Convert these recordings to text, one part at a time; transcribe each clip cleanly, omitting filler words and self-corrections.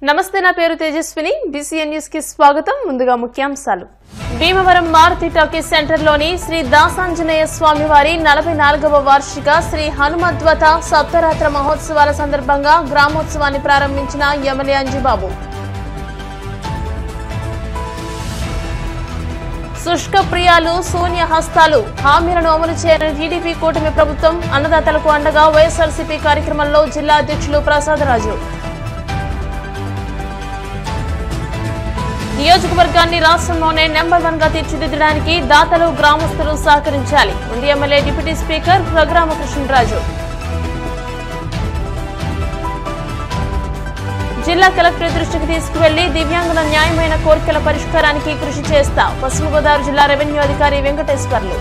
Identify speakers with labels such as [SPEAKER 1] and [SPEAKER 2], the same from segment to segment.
[SPEAKER 1] నమస్తే, నా పేరు తేజస్విని. బీసీఎన్ న్యూస్ కి స్వాగతం. ముందుగా ముఖ్యాంశాలు. భీమవరం మారుతి టాకీస్ సెంటర్లోని శ్రీ దాసాంజనేయ స్వామివారి 44వ వార్షిక శ్రీ హనుమద్వత సప్తరాత్ర మహోత్సవాల సందర్భంగా గ్రామోత్సవాన్ని ప్రారంభించిన ఎమ్మెల్యే అంజిబాబు. శుష్క ప్రియాలు, శూన్య హస్తాలు హామీలను అమలు చేయని టీడీపీ కూటమి ప్రభుత్వం, అన్నదాతలకు అండగా వైఎస్ఆర్సీపీ కార్యక్రమంలో జిల్లా అధ్యక్షులు ప్రసాదరాజు. నియోజకవర్గాన్ని రాష్ట్రంలోనే నెంబర్ 1 గా తీర్చిదిద్దడానికి దాతలు, గ్రామస్తులు సహకరించాలి. ఉండి ఎమ్మెల్యే డిప్యూటీ స్పీకర్ రఘురామకృష్ణరాజు. జిల్లా కలెక్టర్ దృష్టికి తీసుకువెళ్లి దివ్యాంగుల న్యాయమైన కోరికల పరిష్కారానికి కృషి చేస్తా పశ్చిమ గోదావరి జిల్లా రెవెన్యూ అధికారి వెంకటేశ్వర్లు.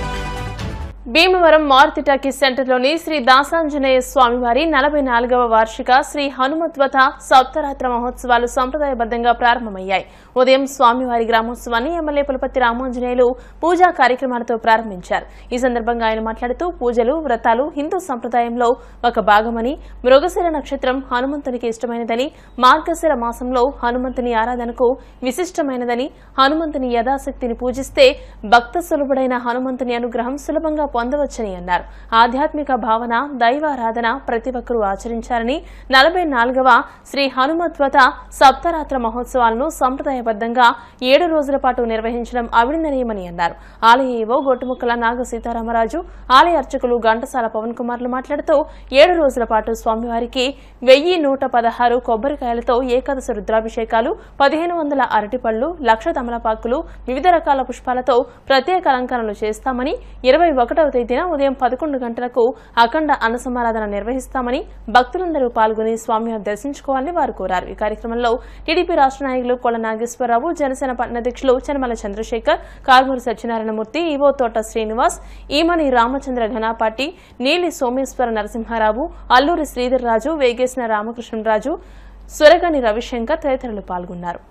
[SPEAKER 1] భీమవరం మారుతి టాకీస్ సెంటర్లోని శ్రీ దాసాంజనేయ స్వామివారి 44వ వార్షిక శ్రీ హనుమద్వత సప్తరాత్ర మహోత్సవాలు సంప్రదాయబద్దంగా ప్రారంభమయ్యాయి. ఉదయం స్వామివారి గ్రామోత్సవాన్ని ఎమ్మెల్యే పులపర్తి రామాంజనేయులు పూజా కార్యక్రమాలతో ప్రారంభించారు. ఈ సందర్భంగా ఆయన మాట్లాడుతూ పూజలు, వ్రతాలు హిందూ సంప్రదాయంలో ఒక భాగమని, మృగశిర నక్షత్రం హనుమంతునికి ఇష్టమైనదని, మార్గశిర మాసంలో హనుమంతుని ఆరాధనకు విశిష్టమైనదని, హనుమంతుని యథాశక్తిని పూజిస్తే భక్త సులభుడైన హనుమంతుని అనుగ్రహం సులభంగా పొందవచ్చని అన్నారు. ఆధ్యాత్మిక భావన, దైవారాధన ప్రతి ఒక్కరూ ఆచరించారని, 44వ శ్రీ హనుమద్వత సప్తరాత్ర మహోత్సవాలను సంప్రదాయబద్దంగా 7 రోజుల పాటు నిర్వహించడం అభినందనీయమని అన్నారు. ఆలయ ఈవో గొట్టుముక్కల నాగ సీతారామరాజు, ఆలయ అర్చకులు ఘంటసాల పవన్ కుమార్లు మాట్లాడుతూ 7 రోజుల పాటు స్వామివారికి 1116 కొబ్బరికాయలతో ఏకాదశి రుద్రాభిషేకాలు, 1500 అరటిపళ్లు, 1,00,000 తమలపాకులు, వివిధ రకాల పుష్పాలతో ప్రత్యేక అలంకరణలు చేస్తామని, 21వ తేదీన ఉదయం 11 గంటలకు అఖండ అన్నసమారాధన నిర్వహిస్తామని, భక్తులందరూ పాల్గొని స్వామివారిని దర్శించుకోవాలని వారు కోరారు. ఈ కార్యక్రమంలో టీడీపీ రాష్ట్ర నాయకులు కొల నాగేశ్వరరావు, జనసేన పట్టణ అధ్యక్షులు చనమల చంద్రశేఖర్, కార్మూరి సత్యనారాయణమూర్తి, ఈవో తోట శ్రీనివాస్, ఈమని రామచంద్ర ఘనాపాటి, నీలి సోమేశ్వర నరసింహారావు, అల్లూరి శ్రీధర్ రాజు, వేగేసిన రామకృష్ణరాజు, సురగని రవిశంకర్ తదితరులు పాల్గొన్నారు.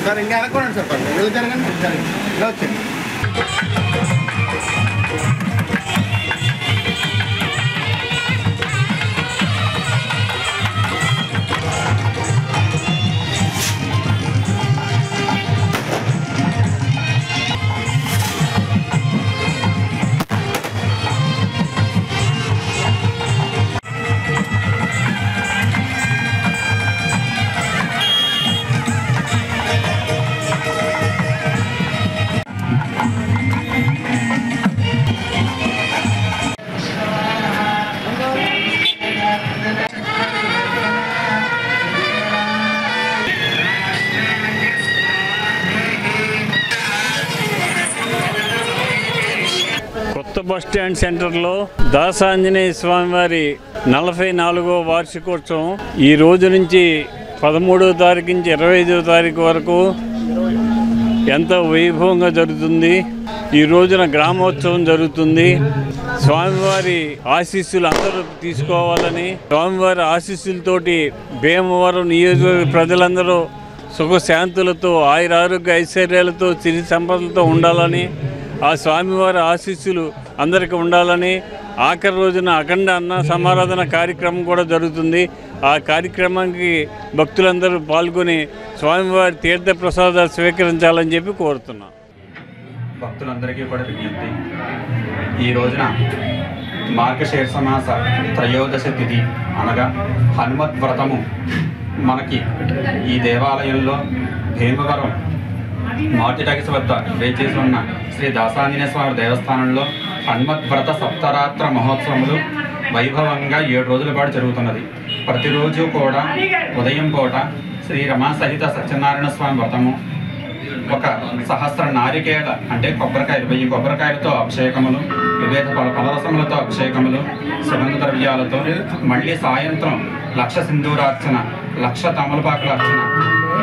[SPEAKER 2] సార్ ఇంకా అనుకోండి సార్, జరగండి ఇలా వచ్చింది.
[SPEAKER 3] బస్టాండ్ సెంటర్లో దాసాంజనేయ స్వామివారి 44వ వార్షికోత్సవం ఈ రోజు నుంచి 13వ తారీఖు నుంచి 25వ తారీఖు వరకు ఎంతో వైభవంగా జరుగుతుంది. ఈ రోజున గ్రామోత్సవం జరుగుతుంది. స్వామివారి ఆశీస్సులు అందరూ తీసుకోవాలని, స్వామివారి ఆశీస్సులతోటి భీమవరం నియోజకవర్గ ప్రజలందరూ సుఖశాంతులతో, ఆయురారోగ్య ఐశ్వర్యాలతో, సిరి సంపదలతో ఉండాలని, ఆ స్వామివారి ఆశీస్సులు అందరికీ ఉండాలని ఆఖరి రోజున అఖండ అన్న సమారాధన కార్యక్రమం కూడా జరుగుతుంది. ఆ కార్యక్రమానికి భక్తులందరూ పాల్గొని స్వామివారి తీర్థ ప్రసాదాలు స్వీకరించాలని చెప్పి కోరుతున్నాం.
[SPEAKER 4] భక్తులందరికీ కూడా విజ్ఞప్తి, ఈ రోజున మార్గశీర్ష మాస త్రయోదశి తిథి అనగా హనుమత్ వ్రతము మనకి ఈ దేవాలయంలో భీమవరం మారుతి టాకీస్ వద్ద వేచేసి ఉన్న శ్రీ దాసాంజనేయ స్వామి దేవస్థానంలో హనుమద్వ్రత సప్తరాత్ర మహోత్సవములు వైభవంగా 7 రోజుల పాటు జరుగుతున్నది. ప్రతిరోజు కూడా ఉదయం పూట శ్రీ రమా సహిత సత్యనారాయణ స్వామి వ్రతము, ఒక సహస్ర నారికేళ అంటే కొబ్బరికాయలు 1000 కొబ్బరికాయలతో అభిషేకములు, వివిధ ఫలరసములతో అభిషేకములు, సుగంధ ద్రవ్యాలతో, మళ్ళీ సాయంత్రం 1,00,000 సింధూరార్చన, 1,00,000 తమలపాకుల అర్చన,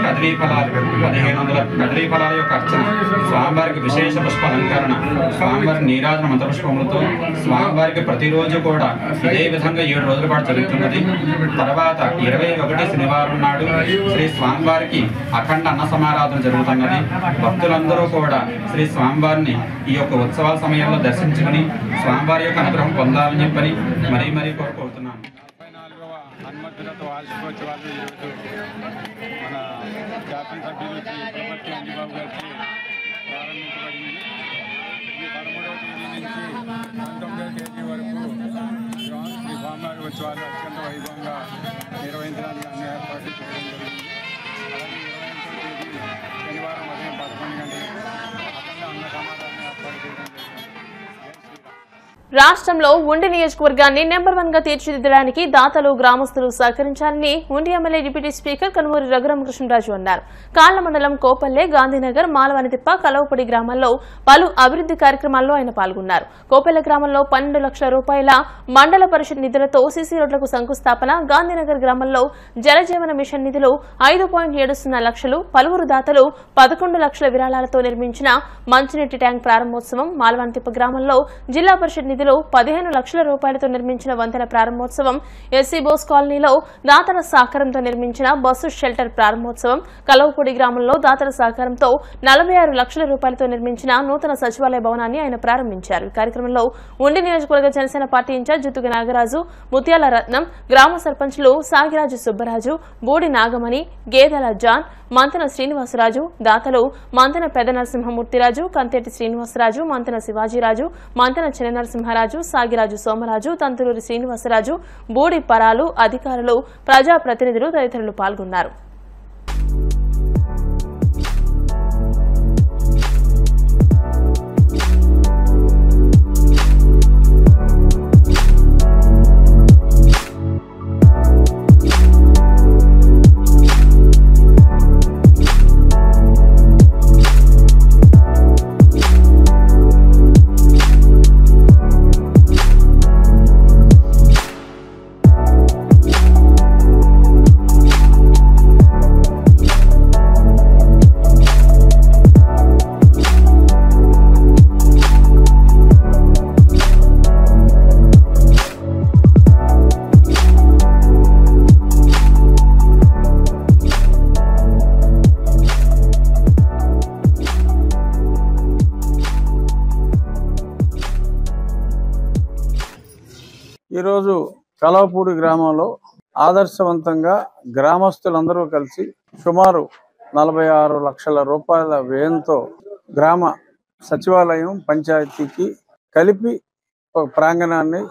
[SPEAKER 4] కదలీ ఫలాలు 1500 కదలీ ఫలాల యొక్క అర్చన, స్వామివారికి విశేష పుష్ప అలంకరణ, స్వామివారి నీరాజన మంత్రపుష్పములతో స్వామివారికి ప్రతిరోజు కూడా ఇదే విధంగా 7 రోజుల పాటు జరుగుతున్నది. తర్వాత 21 శనివారం నాడు శ్రీ స్వామివారికి అఖండ అన్న సమారాధన జరుగుతున్నది. భక్తులందరూ కూడా శ్రీ స్వామివారిని ఈ యొక్క ఉత్సవాల సమయంలో దర్శించుకుని స్వామివారి యొక్క అనుగ్రహం పొందాలని చెప్పని మరీ మరీ కోరుకుంటున్నాను.
[SPEAKER 5] హనుమద్వ్రత వార్షికోత్సవాలు ఈరోజు మన శాసనసభ్యులు శ్రీ పులపర్తి అంజిబాబు గారికి ప్రారంభించబడింది. ఈ 13వ తేదీ నుంచి 19వ తేదీ వరకు శ్రీ స్వామివారి ఉత్సవాలు అత్యంత వైభవంగా నిర్వహించడానికి అన్ని ఏర్పాట్లు చేయడం జరిగింది. అలాగే 21వ తేదీ శనివారం ఉదయం 11 గంటలకు అఖండ అన్న సమాధానం ఏర్పాటు చేయడం జరిగింది.
[SPEAKER 1] రాష్ట్రంలో ఉండి నియోజకవర్గాన్ని నెంబర్ 1 గా తీర్చిదిద్దడానికి దాతలు, గ్రామస్తులు సహకరించాలని Undi MLA deputy speaker Kanumuri Raghuramakrishnaraju అన్నారు. కాళ్ల మండలం కోపల్లె, గాంధీనగర్, మాలవనితిప్ప, కలవపొడి గ్రామాల్లో పలు అభివృద్ది కార్యక్రమాల్లో ఆయన పాల్గొన్నారు. కోపల్లె గ్రామంలో 12 లక్షల రూపాయల మండల పరిషత్ నిధులతో సీసీ రోడ్లకు శంకుస్థాపన, గాంధీనగర్ గ్రామంలో జలజీవన మిషన్ నిధులు 5.70 లక్షలు, పలువురు దాతలు 11 లక్షల విరాళాలతో నిర్మించిన మంచినీటి ట్యాంక్ ప్రారంభోత్సవం, మాలవనితిప్ప గ్రామంలో జిల్లా పరిషత్ నిధులు 15 లక్షల రూపాయలతో నిర్మించిన వంతెన ప్రారంభోత్సవం, ఎస్సీ బోస్ కాలనీలో దాతల సహకారంతో నిర్మించిన బస్సు షెల్టర్ ప్రారంభోత్సవం, కలవపూడి గ్రామంలో దాతల సహకారంతో 46 లక్షల రూపాయలతో నిర్మించిన నూతన సచివాలయ భవనాన్ని ఆయన ప్రారంభించారు. ఈ కార్యక్రమంలో ఉండి నియోజకవర్గ జనసేన పార్టీ ఇన్ఛార్జ్ జుత్తుగ నాగరాజు, ముత్యాల రత్నం, గ్రామ సర్పంచులు సాగిరాజు సుబ్బరాజు, బూడి నాగమణి, గేదెల జాన్, మంతెన శ్రీనివాసరాజు, దాతలు మంతెన పెద్ద నరసింహమూర్తిరాజు, కంతేటి శ్రీనివాసరాజు, మంతెన శివాజీరాజు, మంతెన చిన్న నరసింహరాజు, సాగిరాజు సోమరాజు, తంతులూరి శ్రీనివాసరాజు, బూడి పరాలు, అధికారులు, ప్రజాప్రతినిధులు తదితరులు పాల్గొన్నారు.
[SPEAKER 6] ఈరోజు కలవపూడి గ్రామంలో ఆదర్శవంతంగా గ్రామస్తులందరూ కలిసి సుమారు 46 లక్షల రూపాయల వ్యయంతో గ్రామ సచివాలయం, పంచాయతీకి కలిపి ఒక ప్రాంగణాన్ని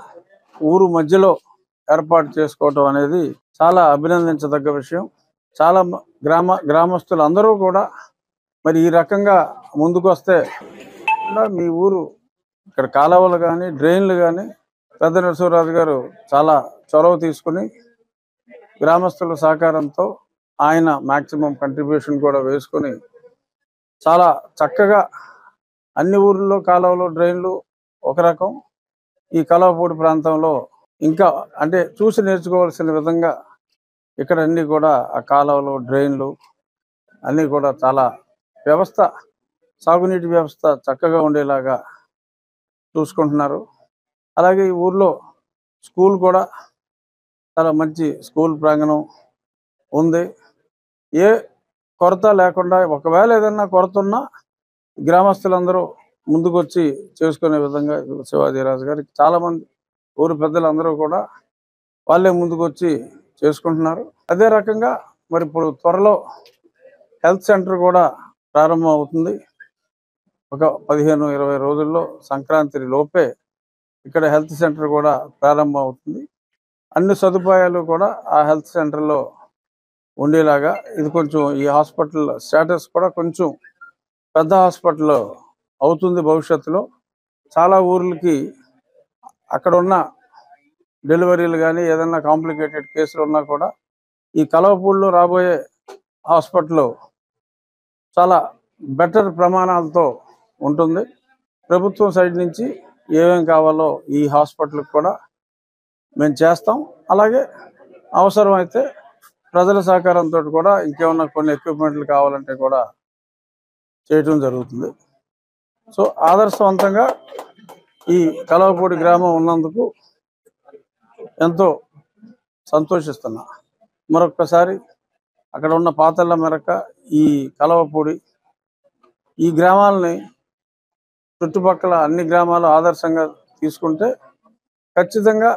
[SPEAKER 6] ఊరు మధ్యలో ఏర్పాటు చేసుకోవటం అనేది చాలా అభినందించదగ్గ విషయం. చాలా గ్రామస్తులు అందరూ కూడా మరి ఈ రకంగా ముందుకు వస్తే మీ ఊరు ఇక్కడ కాలువలు కానీ, డ్రైన్లు కానీ పెద్ద నరసింహరాజు గారు చాలా చొరవ తీసుకుని గ్రామస్తుల సహకారంతో ఆయన మ్యాక్సిమం కంట్రిబ్యూషన్ కూడా వేసుకొని చాలా చక్కగా అన్ని ఊర్లలో కాలువలు, డ్రైన్లు ఒక రకం, ఈ కలవపూడి ప్రాంతంలో ఇంకా అంటే చూసి నేర్చుకోవాల్సిన విధంగా ఇక్కడ అన్నీ కూడా ఆ కాలువలు, డ్రైన్లు అన్నీ కూడా చాలా వ్యవస్థ, సాగునీటి వ్యవస్థ చక్కగా ఉండేలాగా చూసుకుంటున్నారు. అలాగే ఈ ఊర్లో స్కూల్ కూడా చాలా మంచి స్కూల్ ప్రాంగణం ఉంది. ఏ కొరత లేకుండా, ఒకవేళ ఏదన్నా కొరత ఉన్నా గ్రామస్తులందరూ ముందుకొచ్చి చేసుకునే విధంగా శివాజీరాజు గారికి చాలామంది ఊరు పెద్దలందరూ కూడా వాళ్ళే ముందుకొచ్చి చేసుకుంటున్నారు. అదే రకంగా మరి ఇప్పుడు త్వరలో హెల్త్ సెంటర్ కూడా ప్రారంభం అవుతుంది. ఒక 15-20 రోజుల్లో సంక్రాంతి లోపే ఇక్కడ హెల్త్ సెంటర్ కూడా ప్రారంభం అవుతుంది. అన్ని సదుపాయాలు కూడా ఆ హెల్త్ సెంటర్లో ఉండేలాగా ఇది కొంచెం ఈ హాస్పిటల్ స్టేటస్ కూడా కొంచెం పెద్ద హాస్పిటల్ అవుతుంది భవిష్యత్తులో. చాలా ఊర్లకి అక్కడ ఉన్న డెలివరీలు కానీ ఏదైనా కాంప్లికేటెడ్ కేసులు ఉన్నా కూడా ఈ కలవపూడిలో రాబోయే హాస్పిటల్ చాలా బెటర్ ప్రమాణాలతో ఉంటుంది. ప్రభుత్వం సైడ్ నుంచి ఏమేం కావాలో ఈ హాస్పిటల్కి కూడా మేము చేస్తాం. అలాగే అవసరమైతే ప్రజల సహకారంతో కూడా ఇంకేమన్నా కొన్ని ఎక్విప్మెంట్లు కావాలంటే కూడా చేయటం జరుగుతుంది. సో ఆదర్శవంతంగా ఈ కలవపూడి గ్రామం ఉన్నందుకు ఎంతో సంతోషిస్తున్నా. మరొక్కసారి అక్కడ ఉన్న పాతళ్ళ మెరక, ఈ కలవపూడి, ఈ గ్రామాలని చుట్టుపక్కల అన్ని గ్రామాలు ఆదర్శంగా తీసుకుంటే ఖచ్చితంగా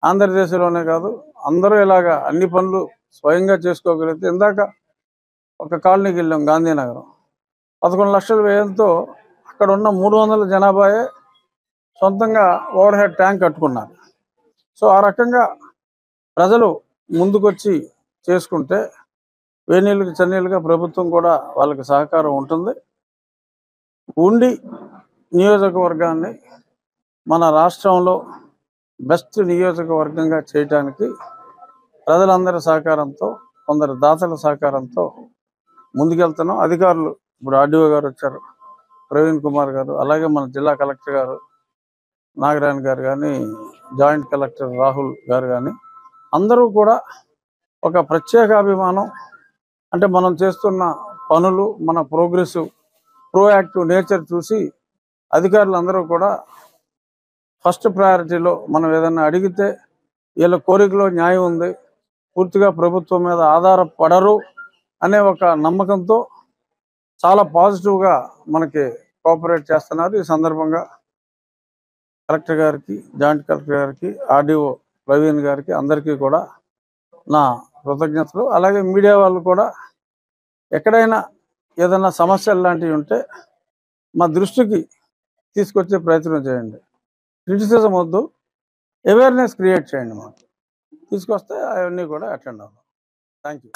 [SPEAKER 6] ఆంధ్రదేశంలోనే కాదు అందరూ ఇలాగా అన్ని పనులు స్వయంగా చేసుకోగలిగితే, ఇందాక ఒక కాలనీకి వెళ్ళాం గాంధీనగరం, 11 లక్షల వ్యయంతో అక్కడ ఉన్న 300 జనాభాయే సొంతంగా ఓవర్ హెడ్ ట్యాంక్ కట్టుకున్నారు. సో ఆ రకంగా ప్రజలు ముందుకొచ్చి చేసుకుంటే వేనీళ్ళకి చన్నీళ్ళుగా ప్రభుత్వం కూడా వాళ్ళకి సహకారం ఉంటుంది. ఉండి నియోజకవర్గాన్ని మన రాష్ట్రంలో బెస్ట్ నియోజకవర్గంగా చేయడానికి ప్రజలందరి సహకారంతో, కొందరు దాతల సహకారంతో ముందుకెళ్తున్నాం. అధికారులు ఇప్పుడు ఆర్డీఓ గారు వచ్చారు, ప్రవీణ్ కుమార్ గారు, అలాగే మన జిల్లా కలెక్టర్ గారు నాగరాయణ గారు కానీ, జాయింట్ కలెక్టర్ రాహుల్ గారు కానీ అందరూ కూడా ఒక ప్రత్యేకాభిమానం, అంటే మనం చేస్తున్న పనులు, మన ప్రోగ్రెసివ్ ప్రోయాక్టివ్ నేచర్ చూసి అధికారులు అందరూ కూడా ఫస్ట్ ప్రయారిటీలో మనం ఏదైనా అడిగితే వీళ్ళ కోరికలో న్యాయం ఉంది, పూర్తిగా ప్రభుత్వం మీద ఆధారపడరు అనే ఒక నమ్మకంతో చాలా పాజిటివ్గా మనకి కోఆపరేట్ చేస్తున్నారు. ఈ సందర్భంగా కలెక్టర్ గారికి, జాయింట్ కలెక్టర్ గారికి, ఆర్డీఓ ప్రవీణ్ గారికి అందరికీ కూడా నా కృతజ్ఞతలు. అలాగే మీడియా వాళ్ళు కూడా ఎక్కడైనా ఏదైనా సమస్యలు లాంటివి ఉంటే మా దృష్టికి తీసుకొచ్చే ప్రయత్నం చేయండి. క్రిటిసిజం వద్దు, అవేర్నెస్ క్రియేట్ చేయండి, మాకు తీసుకొస్తే అవన్నీ కూడా అటెండ్ అవ్వాలి. Thank you.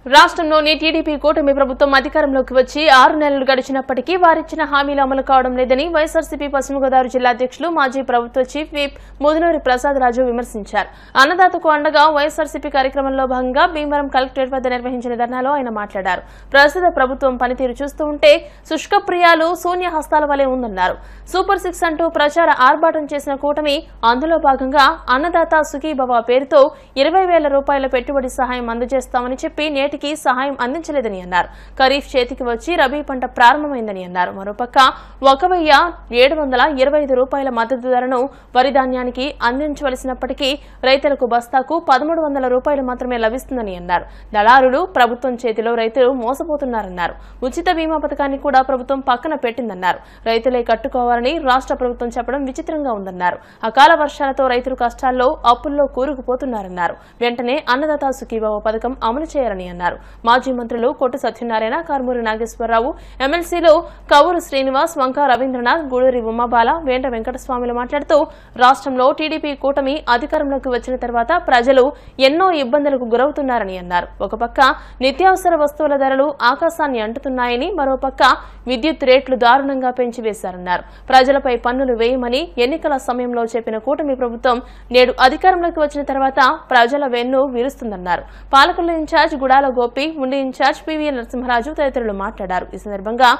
[SPEAKER 1] రాష్ట్రంలోని టీడీపీ కూటమి ప్రభుత్వం అధికారంలోకి వచ్చి 6 నెలలు గడిచినప్పటికీ వారిచ్చిన హామీలు అమలు కావడం లేదని వైఎస్ఆర్సీపీ పశ్చిమ గోదావరి జిల్లా అధ్యక్షులు, మాజీ ప్రభుత్వ చీఫ్ విప్ ముదునూరి ప్రసాద్ రాజు విమర్శించారు. అన్నదాతకు అండగా వైఎస్ఆర్సీపీ కార్యక్రమంలో భాగంగా భీమవరం కలెక్టరేట్ వద్ద నిర్వహించిన ధర్నాలో ఆయన మాట్లాడారు. ప్రస్తుత ప్రభుత్వం పనితీరు చూస్తూ ఉంటే శుష్కప్రియాలు శూన్య హస్తాల వలె ఉందన్నారు. సూపర్ 6 అంటూ ప్రచార ఆర్భాటం చేసిన కూటమి అందులో భాగంగా అన్నదాత సుఖీభవ పేరుతో 20,000 రూపాయల పెట్టుబడి సహాయం అందజేస్తామని చెప్పి నేటికి సహాయం అందించలేదని అన్నారు. ఖరీఫ్ చేతికి వచ్చి రబీ పంట ప్రారంభమైందని అన్నారు. మరోపక్క 1,725 రూపాయల మద్దతు ధరను వరి ధాన్యానికి అందించవలసినప్పటికీ రైతులకు బస్తాకు 1,300 రూపాయలు మాత్రమే లభిస్తుందని అన్నారు. దళారులు ప్రభుత్వం చేతిలో రైతులు మోసపోతున్నారన్నారు. ఉచిత బీమా పథకాన్ని కూడా ప్రభుత్వం పక్కన పెట్టిందన్నారు. రైతులే కట్టుకోవాలని రాష్ట్ర ప్రభుత్వం చెప్పడం విచిత్రంగా ఉందన్నారు. అకాల వర్షాలతో రైతులు కష్టాల్లో అప్పుల్లో కూరుకుపోతున్నారన్నారు. వెంటనే అన్నదాత సుఖీభవ పథకం అమలు చేయాలని అన్నారు. మాజీ మంత్రులు కొట్టు సత్యనారాయణ, కారుమూరి నాగేశ్వరరావు, ఎమ్మెల్సీలు కవూరు శ్రీనివాస్, వంక రవీంద్రనాథ్, గూడూరి ఉమాబాల, వేంట వెంకటస్వామిలు మాట్లాడుతూ రాష్ట్రంలో టీడీపీ కూటమి అధికారంలోకి వచ్చిన తర్వాత ప్రజలు ఎన్నో ఇబ్బందులకు గురవుతున్నారని అన్నారు. ఒక పక్క నిత్యావసర వస్తువుల ధరలు ఆకాశాన్ని అంటుతున్నాయని, మరోపక్క విద్యుత్ రేట్లు దారుణంగా పెంచివేశారన్నారు. ప్రజలపై పన్నులు వేయమని ఎన్నికల సమయంలో చెప్పిన కూటమి ప్రభుత్వం నేడు అధికారంలోకి వచ్చిన తర్వాత ప్రజల వెన్ను విరుస్తుందన్నారు. పాలకుల ఇన్ఛార్జ్ గుడాల గోపి, ఉండి ఇన్ఛార్జ్ పివిఎల్ నరసింహరాజు తదితరులు మాట్లాడారు. ఈ సందర్భంగా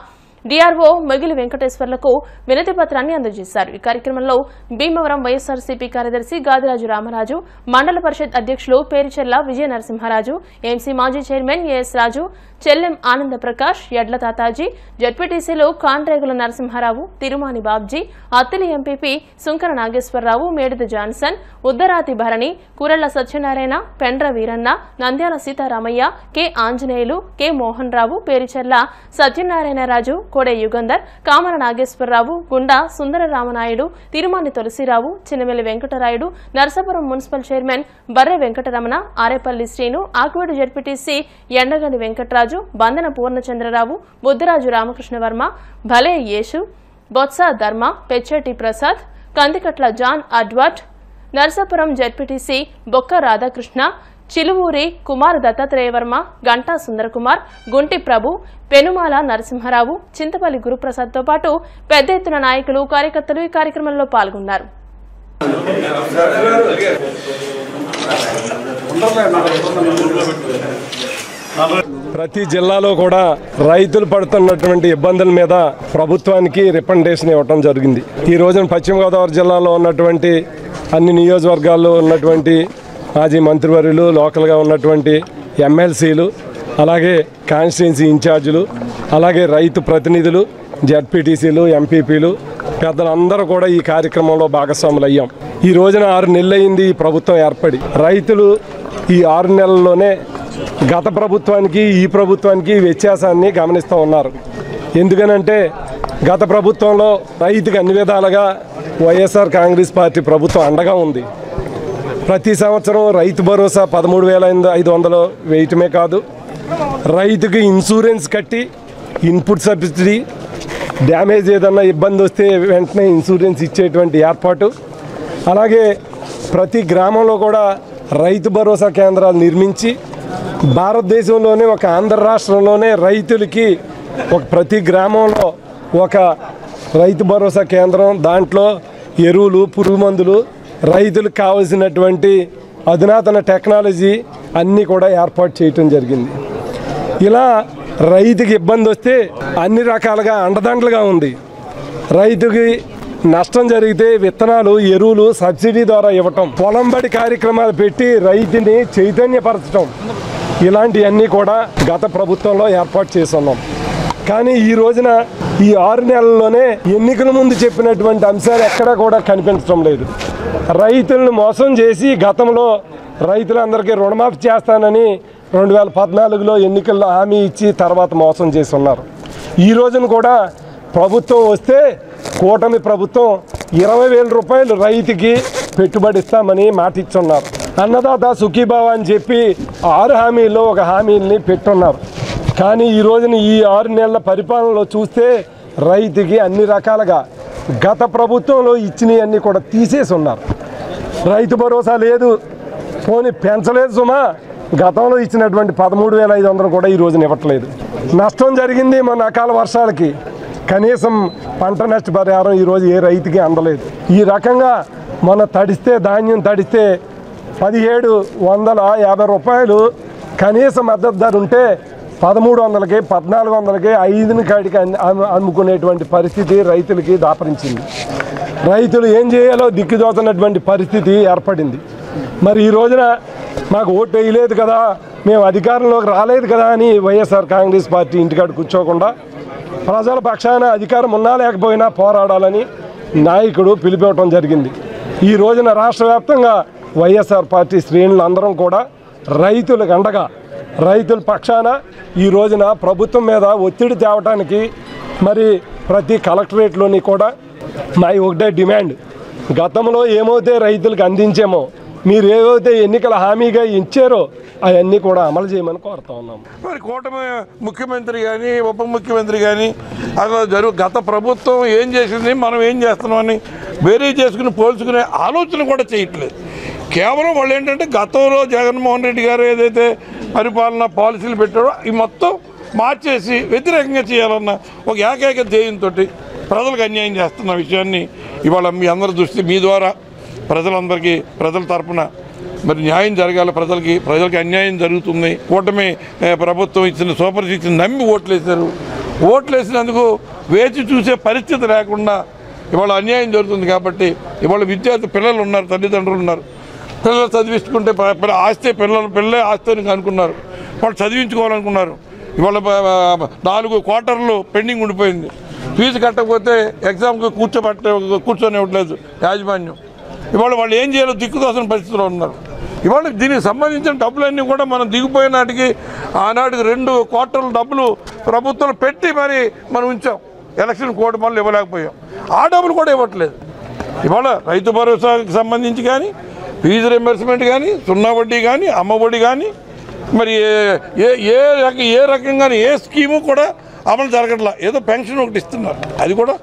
[SPEAKER 1] డిఆర్ఓ మొగిలి వెంకటేశ్వర్లకు వినతి పత్రాన్ని అందజేశారు. ఈ కార్యక్రమంలో భీమవరం వైఎస్ఆర్సీపీ కార్యదర్శి గాదిరాజు రామరాజు, మండల పరిషత్ అధ్యక్షులు పేరిచెల్ల విజయ నరసింహరాజు, ఏఎంసీ మాజీ చైర్మన్ ఏఎస్ రాజు, చెల్లెం ఆనంద ప్రకాష్, యడ్ల తాతాజీ, జడ్పీటీసీలు Kandregula Narasimharao, Tirumani Babji, Attili MPP Sunkara Nageswararao, Medida Johnson, Uddarati Bharani, Kurella Satyanarayana, Pendra Veeranna, Nandyala Sitaramayya, K Anjaneyulu, K Mohan Rao, Perichella Satyanarayanaraju, Kode Yugandhar, Kamara Nageswararao, Gunda Sundara Ramanaidu, Tirumani Tulasirao, Chinnamelli Venkatarayudu, Narasapuram municipal chairman Barre Venkataramana, Arepalli Srinu, Akuvedu ZPTC Endagani Venkataraju, Bandana Purnachandrarao, Buddharaju Ramakrishnavarma, భలే యేసు, బొత్స ధర్మ, పెచ్చెట్టి ప్రసాద్, కందికట్ల జాన్ అడ్వర్ట్, నరసాపురం జడ్పీటీసీ బొక్క రాధాకృష్ణ, చిలువూరి కుమార్ దత్తాత్రేయవర్మ, గంటా సుందరకుమార్, గుంటి ప్రభు, పెనుమాల నరసింహారావు, చింతపల్లి గురుప్రసాద్తో పాటు పెద్ద ఎత్తున నాయకులు, కార్యకర్తలు ఈ కార్యక్రమంలో పాల్గొన్నారు.
[SPEAKER 7] ప్రతి జిల్లాలో కూడా రైతులు పడుతున్నటువంటి ఇబ్బందుల మీద ప్రభుత్వానికి రికమెండేషన్ ఇవ్వడం జరిగింది. ఈ రోజున పశ్చిమ గోదావరి జిల్లాలో ఉన్నటువంటి అన్ని నియోజకవర్గాల్లో ఉన్నటువంటి మాజీ మంత్రివర్యులు, లోకల్గా ఉన్నటువంటి ఎమ్మెల్సీలు, అలాగే కాన్స్టిట్యున్సీ ఇన్ఛార్జీలు, అలాగే రైతు ప్రతినిధులు, జడ్పీటీసీలు, ఎంపీపీలు, పెద్దలందరూ కూడా ఈ కార్యక్రమంలో భాగస్వాములు అయ్యాం. ఈ రోజున 6 నెలలు అయింది ఈ ప్రభుత్వం ఏర్పడి. రైతులు ఈ 6 నెలల్లోనే గత ప్రభుత్వానికి ఈ ప్రభుత్వానికి వ్యత్యాసాన్ని గమనిస్తూ ఉన్నారు. ఎందుకనంటే గత ప్రభుత్వంలో రైతుకి అన్ని విధాలుగా వైఎస్ఆర్ కాంగ్రెస్ పార్టీ ప్రభుత్వం అండగా ఉంది. ప్రతి సంవత్సరం రైతు భరోసా 13,500 వేయటమే కాదు, రైతుకి ఇన్సూరెన్స్ కట్టి ఇన్పుట్ సబ్సిడీ, డ్యామేజ్ ఏదన్నా ఇబ్బంది వస్తే వెంటనే ఇన్సూరెన్స్ ఇచ్చేటువంటి ఏర్పాటు, అలాగే ప్రతి గ్రామంలో కూడా రైతు భరోసా కేంద్రాలు నిర్మించి భారతదేశంలోనే ఒక ఆంధ్ర రాష్ట్రంలోనే రైతులకి ప్రతి గ్రామంలో ఒక రైతు భరోసా కేంద్రం, దాంట్లో ఎరువులు, పురుగు మందులు, రైతులకు కావలసినటువంటి అధునాతన టెక్నాలజీ అన్నీ కూడా ఏర్పాటు చేయటం జరిగింది. ఇలా రైతుకి ఇబ్బంది వస్తే అన్ని రకాలుగా అండదండలుగా ఉంది. రైతుకి నష్టం జరిగితే విత్తనాలు, ఎరువులు సబ్సిడీ ద్వారా ఇవ్వటం, పొలం బడి కార్యక్రమాలు పెట్టి రైతుని చైతన్యపరచడం, ఇలాంటివన్నీ కూడా గత ప్రభుత్వంలో ఏర్పాటు చేస్తున్నాం. కానీ ఈ రోజున ఈ 6 నెలల్లోనే ఎన్నికల ముందు చెప్పినటువంటి అంశాలు ఎక్కడా కూడా కనిపించడం లేదు. రైతులను మోసం చేసి గతంలో రైతులందరికీ రుణమాఫీ చేస్తానని 2014లో ఎన్నికల్లో హామీ ఇచ్చి తర్వాత మోసం చేసి ఉన్నారు. ఈ రోజున కూడా ప్రభుత్వం వస్తే కూటమి ప్రభుత్వం 20,000 రూపాయలు రైతుకి పెట్టుబడి ఇస్తామని మాట ఇచ్చున్నారు. అన్నదాత సుఖీభావ అని చెప్పి 6 హామీల్లో ఒక హామీని పెట్టున్నారు. కానీ ఈ రోజున ఈ 6 నెలల పరిపాలనలో చూస్తే రైతుకి అన్ని రకాలుగా గత ప్రభుత్వంలో ఇచ్చినవన్నీ కూడా తీసేసి ఉన్నారు. రైతు భరోసా లేదు, పోనీ పెంచలేదు సుమా, గతంలో ఇచ్చినటువంటి 13,500 కూడా ఈ రోజున ఇవ్వట్లేదు. నష్టం జరిగింది మన అకాల వర్షాలకి, కనీసం పంట నష్టపరిహారం ఈరోజు ఏ రైతుకి అందలేదు. ఈ రకంగా మన ధాన్యం తడిస్తే 1,750 రూపాయలు కనీస మద్దతు ధర ఉంటే 1,300కి, 1,400కి, 5 కాడికి అమ్ముకునేటువంటి పరిస్థితి రైతులకి దాపరించింది. రైతులు ఏం చేయాలో దిక్కుదోతున్నటువంటి పరిస్థితి ఏర్పడింది. మరి ఈ రోజున మాకు ఓటు వేయలేదు కదా, మేము అధికారంలోకి రాలేదు కదా అని వైఎస్ఆర్ కాంగ్రెస్ పార్టీ ఇంటికాడ కూర్చోకుండా ప్రజల పక్షాన అధికారం ఉన్నా లేకపోయినా పోరాడాలని నాయకుడు పిలిపివ్వటం జరిగింది. ఈ రోజున రాష్ట్ర వ్యాప్తంగా వైఎస్ఆర్ పార్టీ శ్రేణులందరం కూడా రైతులకు అండగా, రైతుల పక్షాన ఈ రోజున ప్రభుత్వం మీద ఒత్తిడి తేవటానికి మరి ప్రతి కలెక్టరేట్లోని కూడా మా ఒకటే డిమాండ్, గతంలో ఏమైతే రైతులకు అందించామో, మీరు ఏవైతే ఎన్నికల హామీగా ఇచ్చారో అవన్నీ కూడా అమలు చేయమని కోరుతా ఉన్నాం.
[SPEAKER 8] మరి కూటమి ముఖ్యమంత్రి కానీ ఉప ముఖ్యమంత్రి కానీ అలా గత ప్రభుత్వం ఏం చేసింది, మనం ఏం చేస్తున్నామని వేరే చేసుకుని పోల్చుకునే ఆలోచన కూడా చేయట్లేదు. కేవలం వాళ్ళు ఏంటంటే గతంలో జగన్మోహన్ రెడ్డి గారు ఏదైతే పరిపాలన పాలసీలు పెట్టారో ఈ మొత్తం మార్చేసి వ్యతిరేకంగా చేయాలన్న ఒక ఏకైక ధ్యేయంతో ప్రజలకు అన్యాయం చేస్తున్న విషయాన్ని ఇవాళ మీ అందరి దృష్టి మీ ద్వారా ప్రజలందరికీ, ప్రజల తరపున మరి న్యాయం జరగాలి, ప్రజలకి అన్యాయం జరుగుతుంది. కూటమి ప్రభుత్వం ఇచ్చిన సూపర్ సిక్స్ నమ్మి ఓట్లేశారు. ఓట్లేసినందుకు వేచి చూసే పరిస్థితి లేకుండా ఇవాళ అన్యాయం జరుగుతుంది. కాబట్టి ఇవాళ విద్యార్థి పిల్లలు ఉన్నారు, తల్లిదండ్రులు ఉన్నారు, పిల్లలు చదివించుకుంటే ఆస్తే పిల్లలే ఆస్తి అని అనుకున్నారు, వాళ్ళు చదివించుకోవాలనుకున్నారు. ఇవాళ 4 క్వార్టర్లు పెండింగ్ ఉండిపోయింది. ఫీజు కట్టకపోతే ఎగ్జామ్కి కూర్చొని ఇవ్వట్లేదు యాజమాన్యం. ఇవాళ వాళ్ళు ఏం చేయాలో దిక్కుదోసిన పరిస్థితిలో ఉన్నారు. ఇవాళ దీనికి సంబంధించిన డబ్బులన్నీ కూడా మనం దిగిపోయిన నాటికి ఆనాటికి 2 క్వార్టర్ల డబ్బులు ప్రభుత్వం పెట్టి మరి మనం ఉంచాం. ఎలక్షన్ కోడ్ మళ్ళీ ఇవ్వలేకపోయాం. ఆ డబ్బులు కూడా ఇవ్వట్లేదు. ఇవాళ రైతు భరోసాకి సంబంధించి కానీ, ఫీజు రింబర్స్మెంట్ కానీ, 0 వడ్డీ కానీ, అమ్మ ఒడి కానీ, మరి ఏ రకంగా ఏ స్కీము కూడా అమలు జరగట్లా. ఏదో పెన్షన్ ఒకటి ఇస్తున్నారు, అది కూడా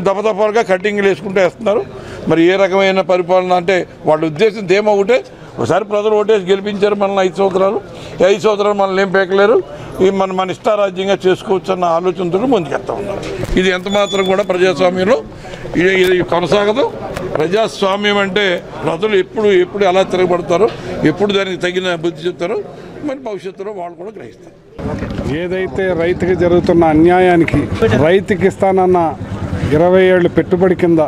[SPEAKER 8] దపదపాలుగా కట్టింగ్లు వేసుకుంటూ వేస్తున్నారు. మరి ఏ రకమైన పరిపాలన అంటే వాళ్ళ ఉద్దేశం ఏమో ఒకటే, ఒకసారి ప్రజలు ఓటేసి గెలిపించారు మనల్ని 5 సంవత్సరాలు. ఈ 5 సంవత్సరాలు మనల్ని ఏం పేకలేరు. మన ఇష్టారాజ్యంగా చేసుకోవచ్చు అన్న ఆలోచనతో ముందుకెళ్తా ఉన్నారు. ఇది ఎంత మాత్రం కూడా ప్రజాస్వామ్యంలో ఇది కొనసాగదు. ప్రజాస్వామ్యం అంటే ప్రజలు ఎప్పుడు ఎలా తిరగబడతారో, ఎప్పుడు దానికి తగిన బుద్ధి చెప్తారో మరి భవిష్యత్తులో వాళ్ళు కూడా గ్రహిస్తారు.
[SPEAKER 7] ఏదైతే రైతుకి జరుగుతున్న అన్యాయానికి రైతుకి ఇస్తానన్న 20 ఏళ్ళు పెట్టుబడి కింద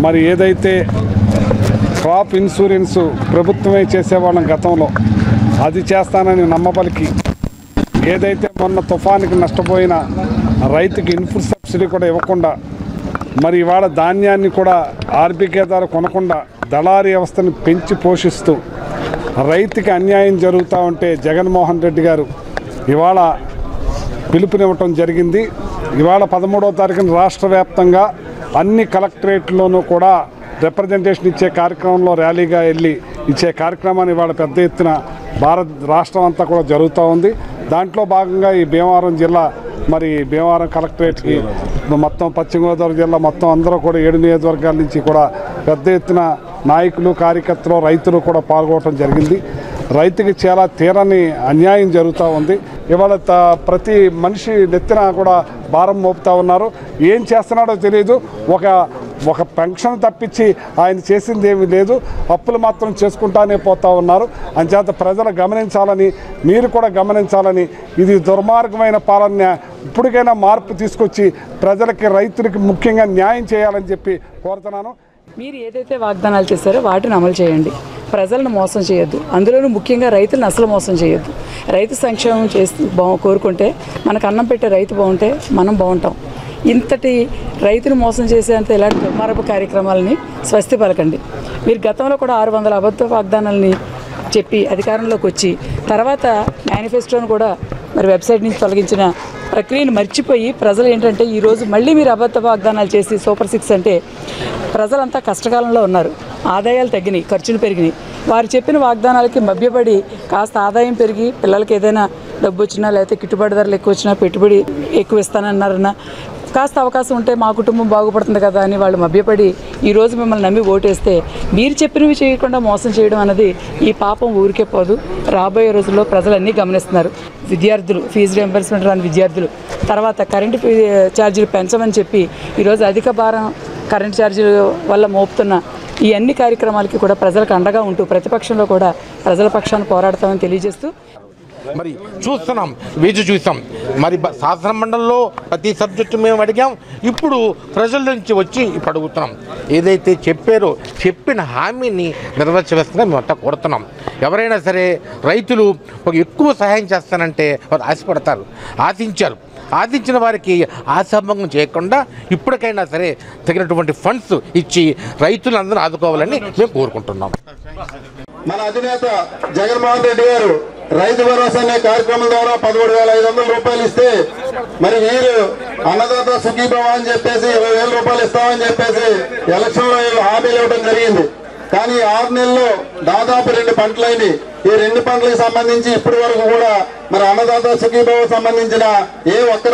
[SPEAKER 7] మరి ఏదైతే క్రాప్ ఇన్సూరెన్స్ ప్రభుత్వమే చేసేవాళ్ళం గతంలో, అది చేస్తానని నమ్మబలికి ఏదైతే మొన్న తుఫానికి నష్టపోయిన రైతుకి ఇన్పుట్ సబ్సిడీ కూడా ఇవ్వకుండా మరి ఇవాళ ధాన్యాన్ని కూడా ఆర్బీకే ద్వారా కొనకుండా దళారీ వ్యవస్థను పెంచి పోషిస్తూ రైతుకి అన్యాయం జరుగుతూ ఉంటే జగన్మోహన్ రెడ్డి గారు ఇవాళ పిలుపునివ్వటం జరిగింది. ఇవాళ 13వ తారీఖున రాష్ట్ర వ్యాప్తంగా అన్ని కలెక్టరేట్లోనూ కూడా రిప్రజెంటేషన్ ఇచ్చే కార్యక్రమంలో ర్యాలీగా వెళ్ళి ఇచ్చే కార్యక్రమాన్ని ఇవాళ పెద్ద ఎత్తున రాష్ట్రం అంతా కూడా జరుగుతూ ఉంది. దాంట్లో భాగంగా ఈ భీమవరం జిల్లా మరి భీమవరం కలెక్టరేట్కి మొత్తం పశ్చిమ గోదావరి జిల్లా మొత్తం అందరూ కూడా 7 నియోజకవర్గాల నుంచి కూడా పెద్ద ఎత్తున నాయకులు, కార్యకర్తలు, రైతులు కూడా పాల్గొనడం జరిగింది. రైతుకి చాలా తీరని అన్యాయం జరుగుతూ ఉంది. ఇవాళ ప్రతి మనిషి నెత్తిన కూడా భారం మోపుతూ ఉన్నారు. ఏం చేస్తున్నాడో తెలియదు. ఒక పెన్షన్ తప్పించి ఆయన చేసింది ఏమీ లేదు. అప్పులు మాత్రం చేసుకుంటానే పోతూ ఉన్నారు. అంచేత ప్రజలు గమనించాలని, మీరు కూడా గమనించాలని, ఇది దుర్మార్గమైన పాలన, ఇప్పటికైనా మార్పు తీసుకొచ్చి ప్రజలకి, రైతులకి ముఖ్యంగా న్యాయం చేయాలని చెప్పి కోరుతున్నాను.
[SPEAKER 9] మీరు ఏదైతే వాగ్దానాలు చేశారో వాటిని అమలు చేయండి. ప్రజలను మోసం చేయొద్దు. అందులోనూ ముఖ్యంగా రైతులను అసలు మోసం చేయొద్దు. రైతు సంక్షేమం చేస్తూ కోరుకుంటే, మనకు అన్నం పెట్టే రైతు బాగుంటే మనం బాగుంటాం. ఇంతటి రైతును మోసం చేసేంత ఇలాంటి దుర్మార్గపు కార్యక్రమాలని స్వస్తి పలకండి. మీరు గతంలో కూడా 600 అబద్ధ వాగ్దానాలని చెప్పి అధికారంలోకి వచ్చి తర్వాత మేనిఫెస్టోను కూడా మరి వెబ్సైట్ నుంచి తొలగించిన ప్రక్రియను మర్చిపోయి ప్రజలు ఏంటంటే ఈరోజు మళ్ళీ మీరు అబద్ధ వాగ్దానాలు చేసి సూపర్ 6 అంటే ప్రజలంతా కష్టకాలంలో ఉన్నారు. ఆదాయాలు తగ్గినాయి, ఖర్చులు పెరిగినాయి. వారు చెప్పిన వాగ్దానాలకి మభ్యపడి కాస్త ఆదాయం పెరిగి పిల్లలకి ఏదైనా డబ్బు వచ్చినా, లేకపోతే గిట్టుబాటు ధరలు ఎక్కువ వచ్చినా, పెట్టుబడి ఎక్కువ ఇస్తానన్నారన్నా, కాస్త అవకాశం ఉంటే మా కుటుంబం బాగుపడుతుంది కదా అని వాళ్ళు మభ్యపడి ఈరోజు మిమ్మల్ని నమ్మి ఓటేస్తే మీరు చెప్పినవి చేయకుండా మోసం చేయడం అన్నది ఈ పాపం ఊరికే పోదు. రాబోయే రోజుల్లో ప్రజలన్నీ గమనిస్తున్నారు. విద్యార్థులు ఫీజు రియంబర్స్మెంట్ రాని విద్యార్థులు, తర్వాత కరెంటు ఛార్జీలు పెంచమని చెప్పి ఈరోజు అధిక భారం కరెంటు ఛార్జీల వల్ల మోపుతున్న ఈ అన్ని కార్యక్రమాలకి కూడా ప్రజలకు అండగా ఉంటూ ప్రతిపక్షంలో కూడా ప్రజల పక్షాన్ని పోరాడతామని తెలియజేస్తూ
[SPEAKER 10] మరి చూస్తున్నాం, వేచి చూసాం. మరి శాసన మండలిలో ప్రతి సబ్జెక్టు మేము అడిగాం. ఇప్పుడు ప్రజల నుంచి వచ్చి ఇప్పుడు అడుగుతున్నాం. ఏదైతే చెప్పారో చెప్పిన హామీని నెరవేర్చవేస్తుందిగా మేమంతా కోరుతున్నాం. ఎవరైనా సరే రైతులు ఒక ఎక్కువ సహాయం చేస్తానంటే వారు ఆశపడతారు, ఆశించిన వారికి ఆశాభంగం చేయకుండా ఇప్పటికైనా సరే తగినటువంటి ఫండ్స్ ఇచ్చి రైతులందరూ ఆదుకోవాలని మేము కోరుకుంటున్నాం.
[SPEAKER 2] మన అధినేత జగన్మోహన్ రెడ్డి గారు రైతు భరోసా అనే కార్యక్రమం ద్వారా 13,500 రూపాయలు ఇస్తే మరి వీరు అన్నదాత సుఖీభవ అని చెప్పేసి 20,000 రూపాయలు ఇస్తామని చెప్పేసి ఎలక్షన్ లో హామీలు ఇవ్వడం జరిగింది. కానీ 6 నెలల్లో దాదాపు 2 పంటలైనవి. ఈ 2 పంటలకు సంబంధించి ఇప్పటి వరకు కూడా మరి అన్నదాత సుఖీభవ సంబంధించిన ఏ ఒక్క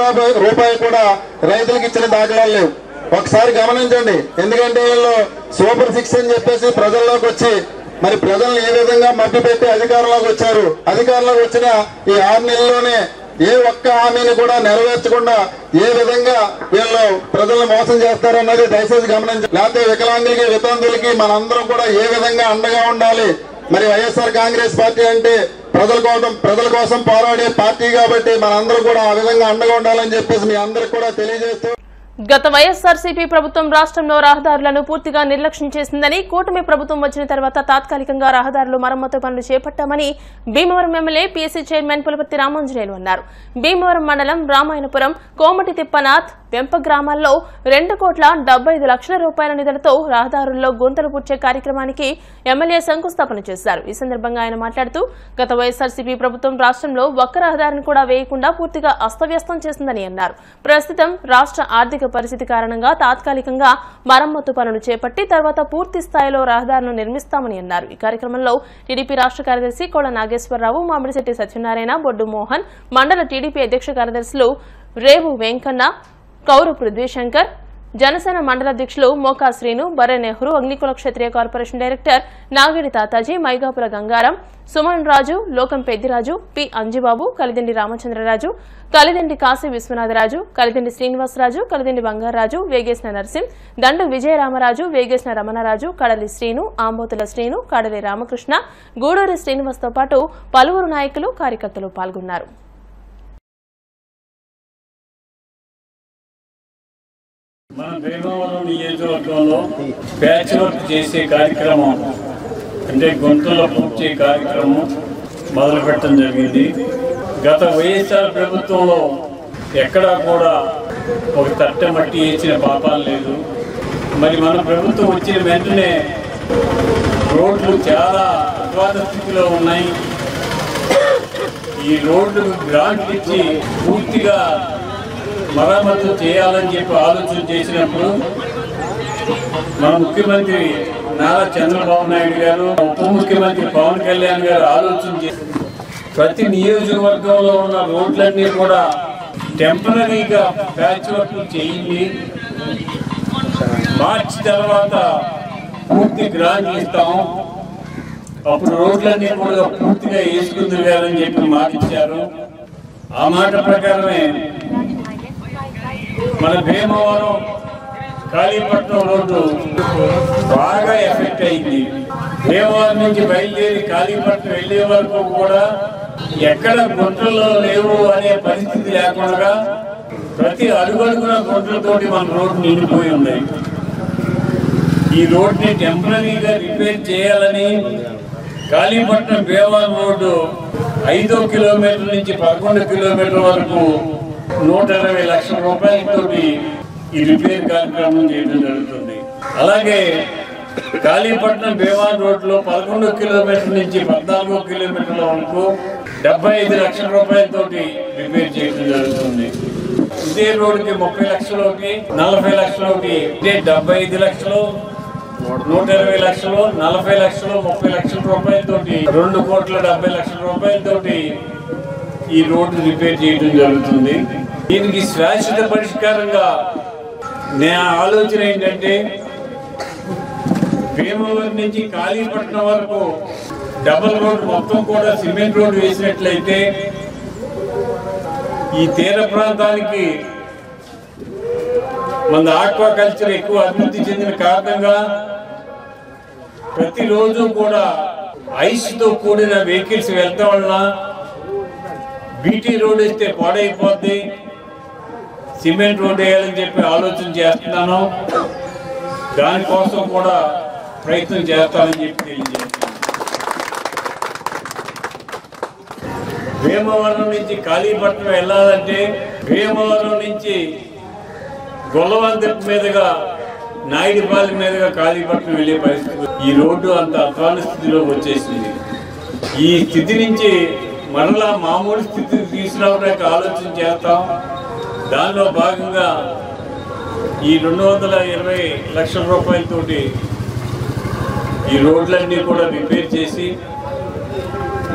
[SPEAKER 2] రూపాయి కూడా రైతులకు ఇచ్చిన దాఖలాలు లేవు. ఒకసారి గమనించండి. ఎందుకంటే వీళ్ళు సూపర్ 6 అని చెప్పేసి ప్రజల్లోకి వచ్చి మరి ప్రజలను ఏ విధంగా మభ్యపెట్టి అధికారంలోకి వచ్చారు. అధికారంలోకి వచ్చిన ఈ 6 నెలల్లోనే ఏ ఒక్క హామీని కూడా నెరవేర్చకుండా ఏ విధంగా వీళ్ళు ప్రజలను మోసం చేస్తారన్నది దయచేసి గమనించాలి. లేకపోతే వికలాంగులకి, వితంతులకి మనందరం కూడా ఏ విధంగా అండగా ఉండాలి. మరి వైఎస్ఆర్ కాంగ్రెస్ పార్టీ అంటే ప్రజల కోసం పోరాడే పార్టీ కాబట్టి మనందరం కూడా ఆ విధంగా అండగా ఉండాలని చెప్పేసి మీ అందరికి కూడా తెలియజేస్తూ,
[SPEAKER 1] గత వైఎస్ఆర్సీపీ ప్రభుత్వం రాష్ట్రంలో రహదారులను పూర్తిగా నిర్లక్ష్యం చేసిందని, కూటమి ప్రభుత్వం వచ్చిన తర్వాత తాత్కాలికంగా రహదారులు మరమ్మతు పనులు చేపట్టామని Bhimavaram MLA PC chairman Pulaparthi Ramanjaneyulu అన్నారు. భీమవరం మండలం రామాయణపురం, కోమటి తిప్పనాథ్, వెంప గ్రామాల్లో 2,75,00,000 రూపాయల నిధులతో రహదారుల్లో గుంతలు పూడ్చే కార్యక్రమానికి ఎమ్మెల్యే శంకుస్థాపన చేశారు. ఈ సందర్భంగా ఆయన మాట్లాడుతూ, గత వైఎస్ఆర్సీపీ ప్రభుత్వం రాష్ట్రంలో ఒక్క రహదారిని కూడా వేయకుండా పూర్తిగా అస్తవ్యస్తం చేసిందని అన్నారు. ప్రస్తుతం రాష్ట్ర ఆర్థిక పరిస్థితి కారణంగా తాత్కాలికంగా మరమ్మతు పనులు చేపట్టి తర్వాత పూర్తి స్థాయిలో రహదారులను నిర్మిస్తామని అన్నారు. ఈ కార్యక్రమంలో టీడీపీ రాష్ట్ర కార్యదర్శి కోళ్ల నాగేశ్వరరావు, మామిడిశెట్టి సత్యనారాయణ, బొడ్డు మోహన్, మండల టీడీపీ అధ్యక్ష కార్యదర్శులు రేవు వెంకన్న, కౌరు పృథ్వీశంకర్, జనసేన మండల అధ్యక్షులు మోకా శ్రీను, బర్రె నెహ్రూ, అగ్నికుల క్షత్రియ కార్పొరేషన్ డైరెక్టర్ నాగిడి తాతాజీ, మైగాపుల గంగారం, సుమన్ రాజు, లోకం పెద్దిరాజు, పి అంజిబాబు, కలిదిండి రామచంద్రరాజు, కలిదిండి కాశీ విశ్వనాథరాజు, కలిదిండి శ్రీనివాసరాజు, కలిదిండి బంగారాజు, వేగేసిన నర్సింహ్, దండు విజయరామరాజు, వేగేసిన రమణరాజు, కడలి శ్రీను, ఆంబోతుల శ్రీను, కడలి రామకృష్ణ, గూడూరి శ్రీనివాస్తో పాటు పలువురు నాయకులు కార్యకర్తలు పాల్గొన్నారు.
[SPEAKER 3] మన భీమవరం నియోజకవర్గంలో ప్యాచ్ వర్క్ చేసే కార్యక్రమం అంటే గుంతలో పూర్తి కార్యక్రమం మొదలు పెట్టడం జరిగింది. గత వైఎస్ఆర్ ప్రభుత్వంలో ఎక్కడా కూడా ఒక తట్ట మట్టి వేసిన పాపాలు లేదు. మరి మన ప్రభుత్వం వచ్చిన వెంటనే రోడ్లు చాలా అధ్వాన స్థితిలో ఉన్నాయి. ఈ రోడ్లు గ్రాంట్లు ఇచ్చి పూర్తిగా మరమ్మతు చేయాలని చెప్పి ఆలోచన చేసినప్పుడు మన ముఖ్యమంత్రి నారా చంద్రబాబు నాయుడు గారు, ఉప ముఖ్యమంత్రి పవన్ కళ్యాణ్ గారు ఆలోచన చేసి ప్రతి నియోజకవర్గంలో ఉన్న రోడ్లన్నీ కూడా టెంపరీగా ప్యాచ్ వర్క్ చేయండి, మార్చి తర్వాత పూర్తి గ్రాంట్లు ఇస్తాం, అప్పుడు రోడ్లన్నీ కూడా పూర్తిగా వేసుకుందిగారని చెప్పి మాట ఇచ్చారు. ఆ మాట ప్రకారమే మన భీమవరం కాళీపట్నం రోడ్డు బాగా ఎఫెక్ట్ అయింది. భీమవరం నుంచి బయలుదేరి కాళీపట్నం వెళ్లే వరకు కూడా ఎక్కడ గుంటల్లో లేవు అనే పరిస్థితి లేకుండా ప్రతి అడుగడుగున గుంటలతోటి మన రోడ్డు నిండిపోయి ఉంది. ఈ రోడ్ని టెంపరీగా రిపేర్ చేయాలని కాళీపట్నం భీమవరం రోడ్డు 5 కిలోమీటర్ల నుంచి 11 కిలోమీటర్ల వరకు 120 లక్షల రూపాయలతో ఈ రిపేర్ కార్యక్రమం చేయడం జరుగుతుంది. అలాగే కాళీపట్నం భీమవరం రోడ్లో 11 కిలోమీటర్ల నుంచి 14 కిలోమీటర్ల వరకు 75 లక్షల రూపాయలతోటి రిపేర్ చేయడం జరుగుతుంది. ఇదే రోడ్డుకి 30 లక్షలకి 40 లక్షలకి, ఇదే 75 లక్షలు, 120 లక్షలు, 40 లక్షలు, 30 లక్షల రూపాయలతోటి 2,70 లక్షల రూపాయలతోటి ఈ రోడ్డు రిపేర్ చేయడం జరుగుతుంది. దీనికి శాశ్వత పరిష్కారంగా నా ఆలోచన ఏంటంటే భీమవరం నుంచి కాళీపట్నం వరకు డబుల్ రోడ్ మొత్తం కూడా సిమెంట్ రోడ్డు వేసినట్లయితే ఈ తీర ప్రాంతానికి మన ఆక్వాకల్చర్ ఎక్కువ అభివృద్ధి చెందిన కారణంగా ప్రతిరోజు కూడా ఐస్తో కూడిన వెహికల్స్ వెళ్తాం వలన బీటీ రోడ్ వేస్తే పాడైపోద్ది, సిమెంట్ రోడ్ వేయాలని చెప్పి ఆలోచన చేస్తున్నాను. దానికోసం కూడా ప్రయత్నం చేస్తానని చెప్పి తెలియజేస్తున్నాను. భీమవరం నుంచి కాళీపట్నం వెళ్ళాలంటే భీమవరం నుంచి గొల్లవంతెప్ప మీదుగా నాయుడుపాలెం మీదుగా కాళీపట్నం వెళ్ళే పరిస్థితి. ఈ రోడ్డు అంత అధ్వాన స్థితిలోకి వచ్చేసింది. ఈ స్థితి నుంచి మరలా మామూలు స్థితికి తీసుకురావడానికి ఆలోచన చేస్తాం. దానిలో భాగంగా ఈ 220 లక్షల రూపాయలతోటి ఈ రోడ్లన్నీ కూడా రిపేర్ చేసి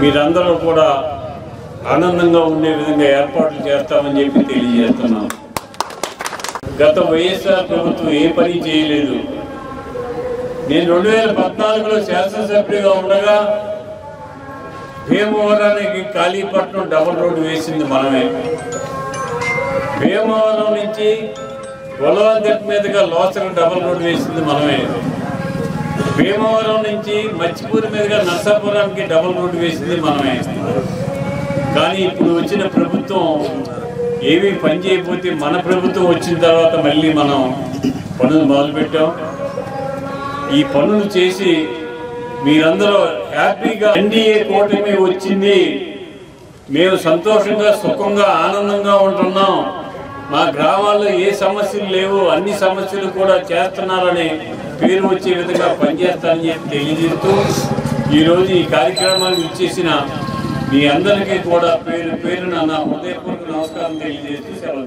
[SPEAKER 3] మీరందరూ కూడా ఆనందంగా ఉండే విధంగా ఏర్పాట్లు చేస్తామని చెప్పి తెలియజేస్తున్నాం. గత వైఎస్ఆర్ ప్రభుత్వం ఏ పని చేయలేదు. నేను 2014లో శాసనసభ్యుడిగా ఉండగా భీమవరానికి కాళీపట్నం డబుల్ రోడ్డు వేసింది మనమే. భీమవరం నుంచి గొల్లవంతెప్ప మీదుగా లోసరం డబుల్ రోడ్డు వేసింది మనమే. భీమవరం నుంచి మచ్చిపూరి మీదుగా నర్సాపురానికి డబుల్ రోడ్డు వేసింది మనమే. కానీ ఇప్పుడు వచ్చిన ప్రభుత్వం ఏమీ పని చేయకపోతే మన ప్రభుత్వం వచ్చిన తర్వాత మళ్ళీ మనం పనులు మొదలుపెట్టాం. ఈ పనులు చేసి మీరందరూ హ్యాపీగా ఎన్డీఏ కూటమి వచ్చింది, మేము సంతోషంగా సుఖంగా ఆనందంగా ఉంటున్నాం, మా గ్రామాల్లో ఏ సమస్యలు లేవు, అన్ని సమస్యలు కూడా చేస్తున్నారని పేరు వచ్చే విధంగా పనిచేస్తానని చెప్పి తెలియజేస్తూ ఈరోజు ఈ కార్యక్రమాన్ని ఇచ్చేసిన మీ అందరికీ కూడా పేరు పేరున నా హృదయపూర్వక నమస్కారం తెలియజేస్తూ సెలవు.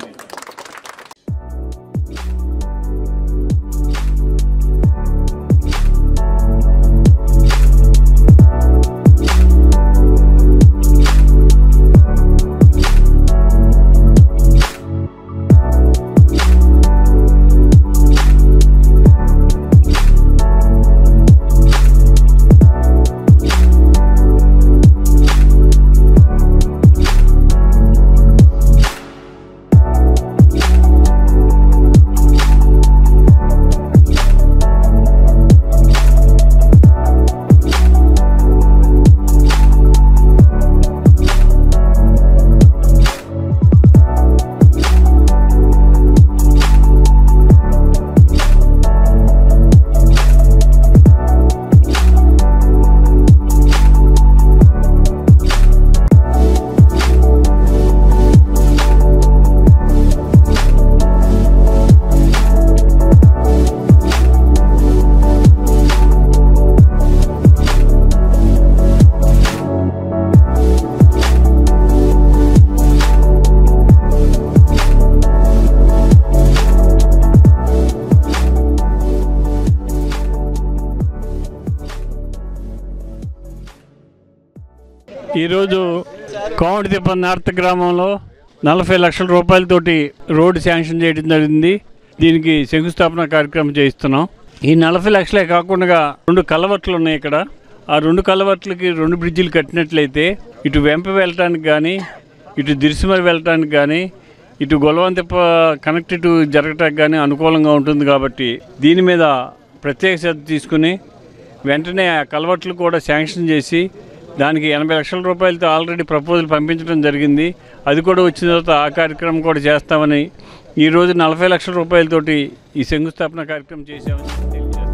[SPEAKER 3] ఈరోజు కోమటితిప్ప నార్త్ గ్రామంలో 40 లక్షల రూపాయలతోటి రోడ్డు శాంక్షన్ చేయడం జరిగింది. దీనికి శంకుస్థాపన కార్యక్రమం చేయిస్తున్నాం. ఈ 40 లక్షలే కాకుండా 2 కలవట్లు ఉన్నాయి ఇక్కడ. ఆ 2 కలవట్లకి 2 బ్రిడ్జిలు కట్టినట్లయితే ఇటు వెంప వెళ్ళటానికి కానీ, ఇటు దిరిసిమరి వెళ్ళటానికి కానీ, ఇటు గొలవంతిప్ప కనెక్టివ్ జరగటానికి కానీ అనుకూలంగా ఉంటుంది. కాబట్టి దీని మీద ప్రత్యేక శ్రద్ధ తీసుకుని వెంటనే ఆ కలవట్లు కూడా శాంక్షన్ చేసి దానికి 80 లక్షల రూపాయలతో ఆల్రెడీ ప్రపోజల్ పంపించడం జరిగింది. అది కూడా వచ్చిన తర్వాత ఆ కార్యక్రమం కూడా చేస్తామని ఈరోజు 40 లక్షల రూపాయలతోటి ఈ శంకుస్థాపన కార్యక్రమం చేశామని తెలియజేస్తాం.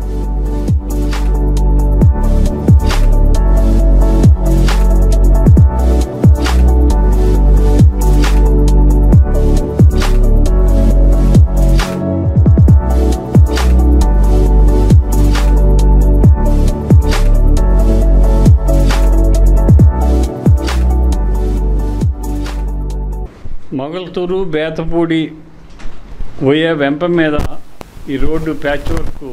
[SPEAKER 3] మొగల్తూరు బేతపూడి వెంప మీద ఈ రోడ్డు ప్యాచ్ వర్క్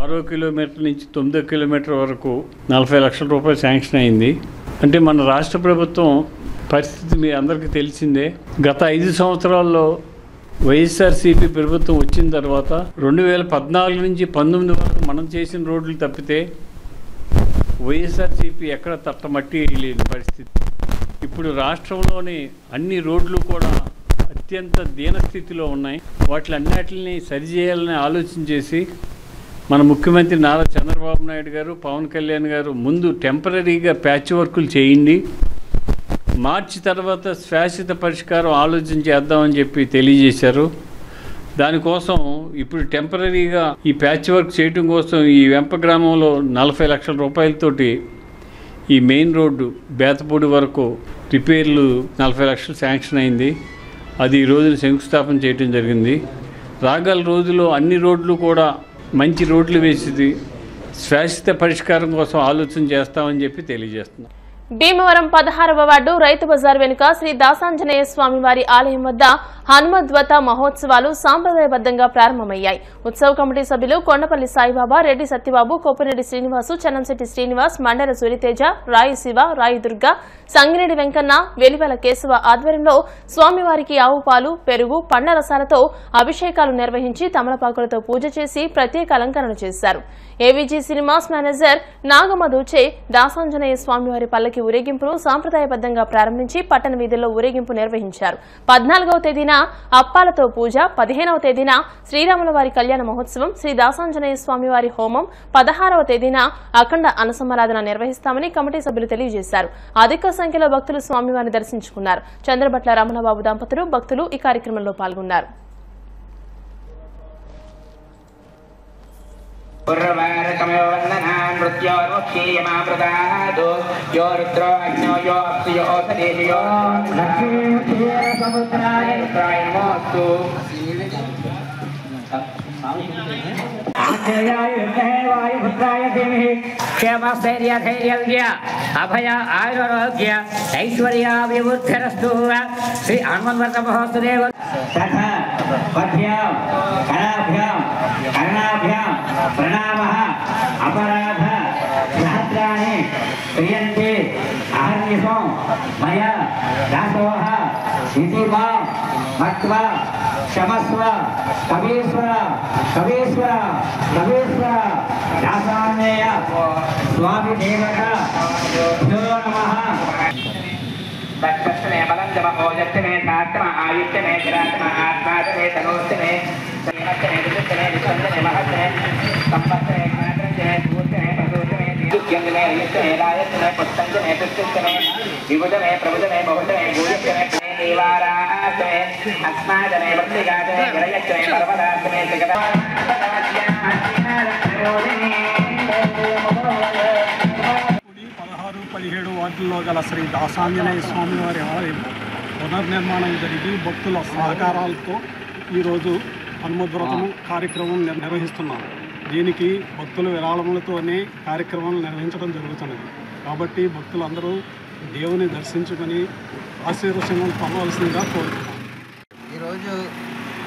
[SPEAKER 3] 6 కిలోమీటర్ల నుంచి 9 కిలోమీటర్ వరకు 40 లక్షల రూపాయలు శాంక్షన్ అయింది. అంటే మన రాష్ట్ర ప్రభుత్వం పరిస్థితి మీ అందరికీ తెలిసిందే. గత 5 సంవత్సరాల్లో వైఎస్ఆర్సీపీ ప్రభుత్వం వచ్చిన తర్వాత 2014 నుంచి 19 వరకు మనం చేసిన రోడ్లు తప్పితే వైఎస్ఆర్సీపీ ఎక్కడ తట్టమట్టి వేయలేని పరిస్థితి. ఇప్పుడు రాష్ట్రంలోని అన్ని రోడ్లు కూడా అత్యంత దీనస్థితిలో ఉన్నాయి. వాటిలన్నిటిని సరిచేయాలని ఆలోచన చేసి మన ముఖ్యమంత్రి నారా చంద్రబాబు నాయుడు గారు, పవన్ కళ్యాణ్ గారు ముందు టెంపరీగా ప్యాచ్ వర్కులు చేయండి, మార్చి తర్వాత శాశ్వత పరిష్కారం ఆలోచన చేద్దామని చెప్పి తెలియజేశారు. దానికోసం ఇప్పుడు టెంపరీగా ఈ ప్యాచ్ వర్క్ చేయడం కోసం ఈ వెంప గ్రామంలో 40 లక్షల రూపాయలతోటి ఈ మెయిన్ రోడ్డు బేతపూడి వరకు రిపేర్లు 40 లక్షలు శాంక్షన్ అయింది. అది ఈ రోజున శంకుస్థాపన చేయడం జరిగింది. రాగల రోజుల్లో అన్ని రోడ్లు కూడా మంచి రోడ్లు వేసి శాశ్వత పరిష్కారం కోసం ఆలోచన చేస్తామని చెప్పి తెలియజేస్తున్నాం.
[SPEAKER 1] భీమవరం 16వ వార్డు రైతు బజార్ వెనుక శ్రీ దాసాంజనేయ స్వామి వారి ఆలయం వద్ద హనుమద్వత మహోత్సవాలు సాంప్రదాయబద్దంగా ప్రారంభమయ్యాయి. ఉత్సవ కమిటీ సభ్యులు కొండపల్లి సాయిబాబా, రెడ్డి సత్యబాబు, కోపిరెడ్డి శ్రీనివాసు, చన్నంశెట్టి శ్రీనివాస్, మండల సూరితేజ, రాయి శివ, రాయి దుర్గా, సంగిరెడ్డి వెంకన్న, వెలివెల కేశవ ఆధ్వర్యంలో స్వామివారికి ఆవు పాలు, పెరుగు, పండ్ల రసాలతో అభిషేకాలు నిర్వహించి తమలపాకులతో పూజ చేసి ప్రత్యేక అలంకరణ చేశారు. ఏవీజీ సినిమాస్ మేనేజర్ నాగమధుచే దాసాంజనేయ స్వామివారి పల్లకి ఊరేగింపును సాంప్రదాయబద్దంగా ప్రారంభించి పట్టణ వీధుల్లో ఊరేగింపు నిర్వహించారు. 14వ తేదీన అప్పాలతో పూజ, 15వ తేదీన శ్రీరాముల వారి కళ్యాణ మహోత్సవం, శ్రీ దాసాంజనేయ స్వామివారి హోమం, 16వ తేదీన అఖండ అన్నసమారాధన నిర్వహిస్తామని కమిటీ సభ్యులు తెలియజేశారు. అధిక సంఖ్యలో భక్తులు స్వామివారిని దర్శించుకున్నారు. చంద్రబట్ల రమణబాబు దంపతులు, భక్తులు ఈ కార్యక్రమంలో పాల్గొన్నారు.
[SPEAKER 11] అభయ ఆయురోగ్య ఐశ్వర్యాభివృద్ధిరస్తు. శ్రీ హనుమన్వర్త మహోత్సవ ప్రణామః అపరాధ సహస్రాణి క్రియంతే అహర్నిశం మయా దాసోహ ఇతి మాం మత్వా క్షమస్వ కవీశ్వర కవీశ్వర కవీశ్వర దాసాన్నేయ స్వామి దేవత భ్యో నమః. దక్షమే బలం జమ ఓజత్మే శాస్త్రమ ఆయుష్యమే గిరాత్మ ఆత్మాదమే తనోస్తమే సంవత్సరే విశుద్ధమే విశుద్ధమే మహత్మే సంవత్సరే జ్ఞాత్రమే పూర్తమే ప్రసూతమే దివ్యంగమే అయుష్యమే రాయత్మే పుష్టంజమే పుష్టిష్టమే విబుధమే ప్రభుధమే బహుధమే భూయత్మే దేవారాత్మే అస్మాదమే వర్తిగాతమే విరయత్మే పర్వదాత్మే జగదా.
[SPEAKER 12] 16, 17 వార్డుల్లో గల శ్రీ దాసాంజనేయ స్వామి వారి ఆలయం పునర్నిర్మాణం జరిగి భక్తుల సహకారాలతో ఈరోజు హనుమద్వ్రతం కార్యక్రమం నిర్వహిస్తున్నాం. దీనికి భక్తుల విరాళములతోనే కార్యక్రమాలు నిర్వహించడం జరుగుతున్నది. కాబట్టి భక్తులందరూ దేవుని దర్శించుకొని ఆశీర్వచనాలు పొందవలసిందిగా కోరుతున్నాం.
[SPEAKER 13] ఈరోజు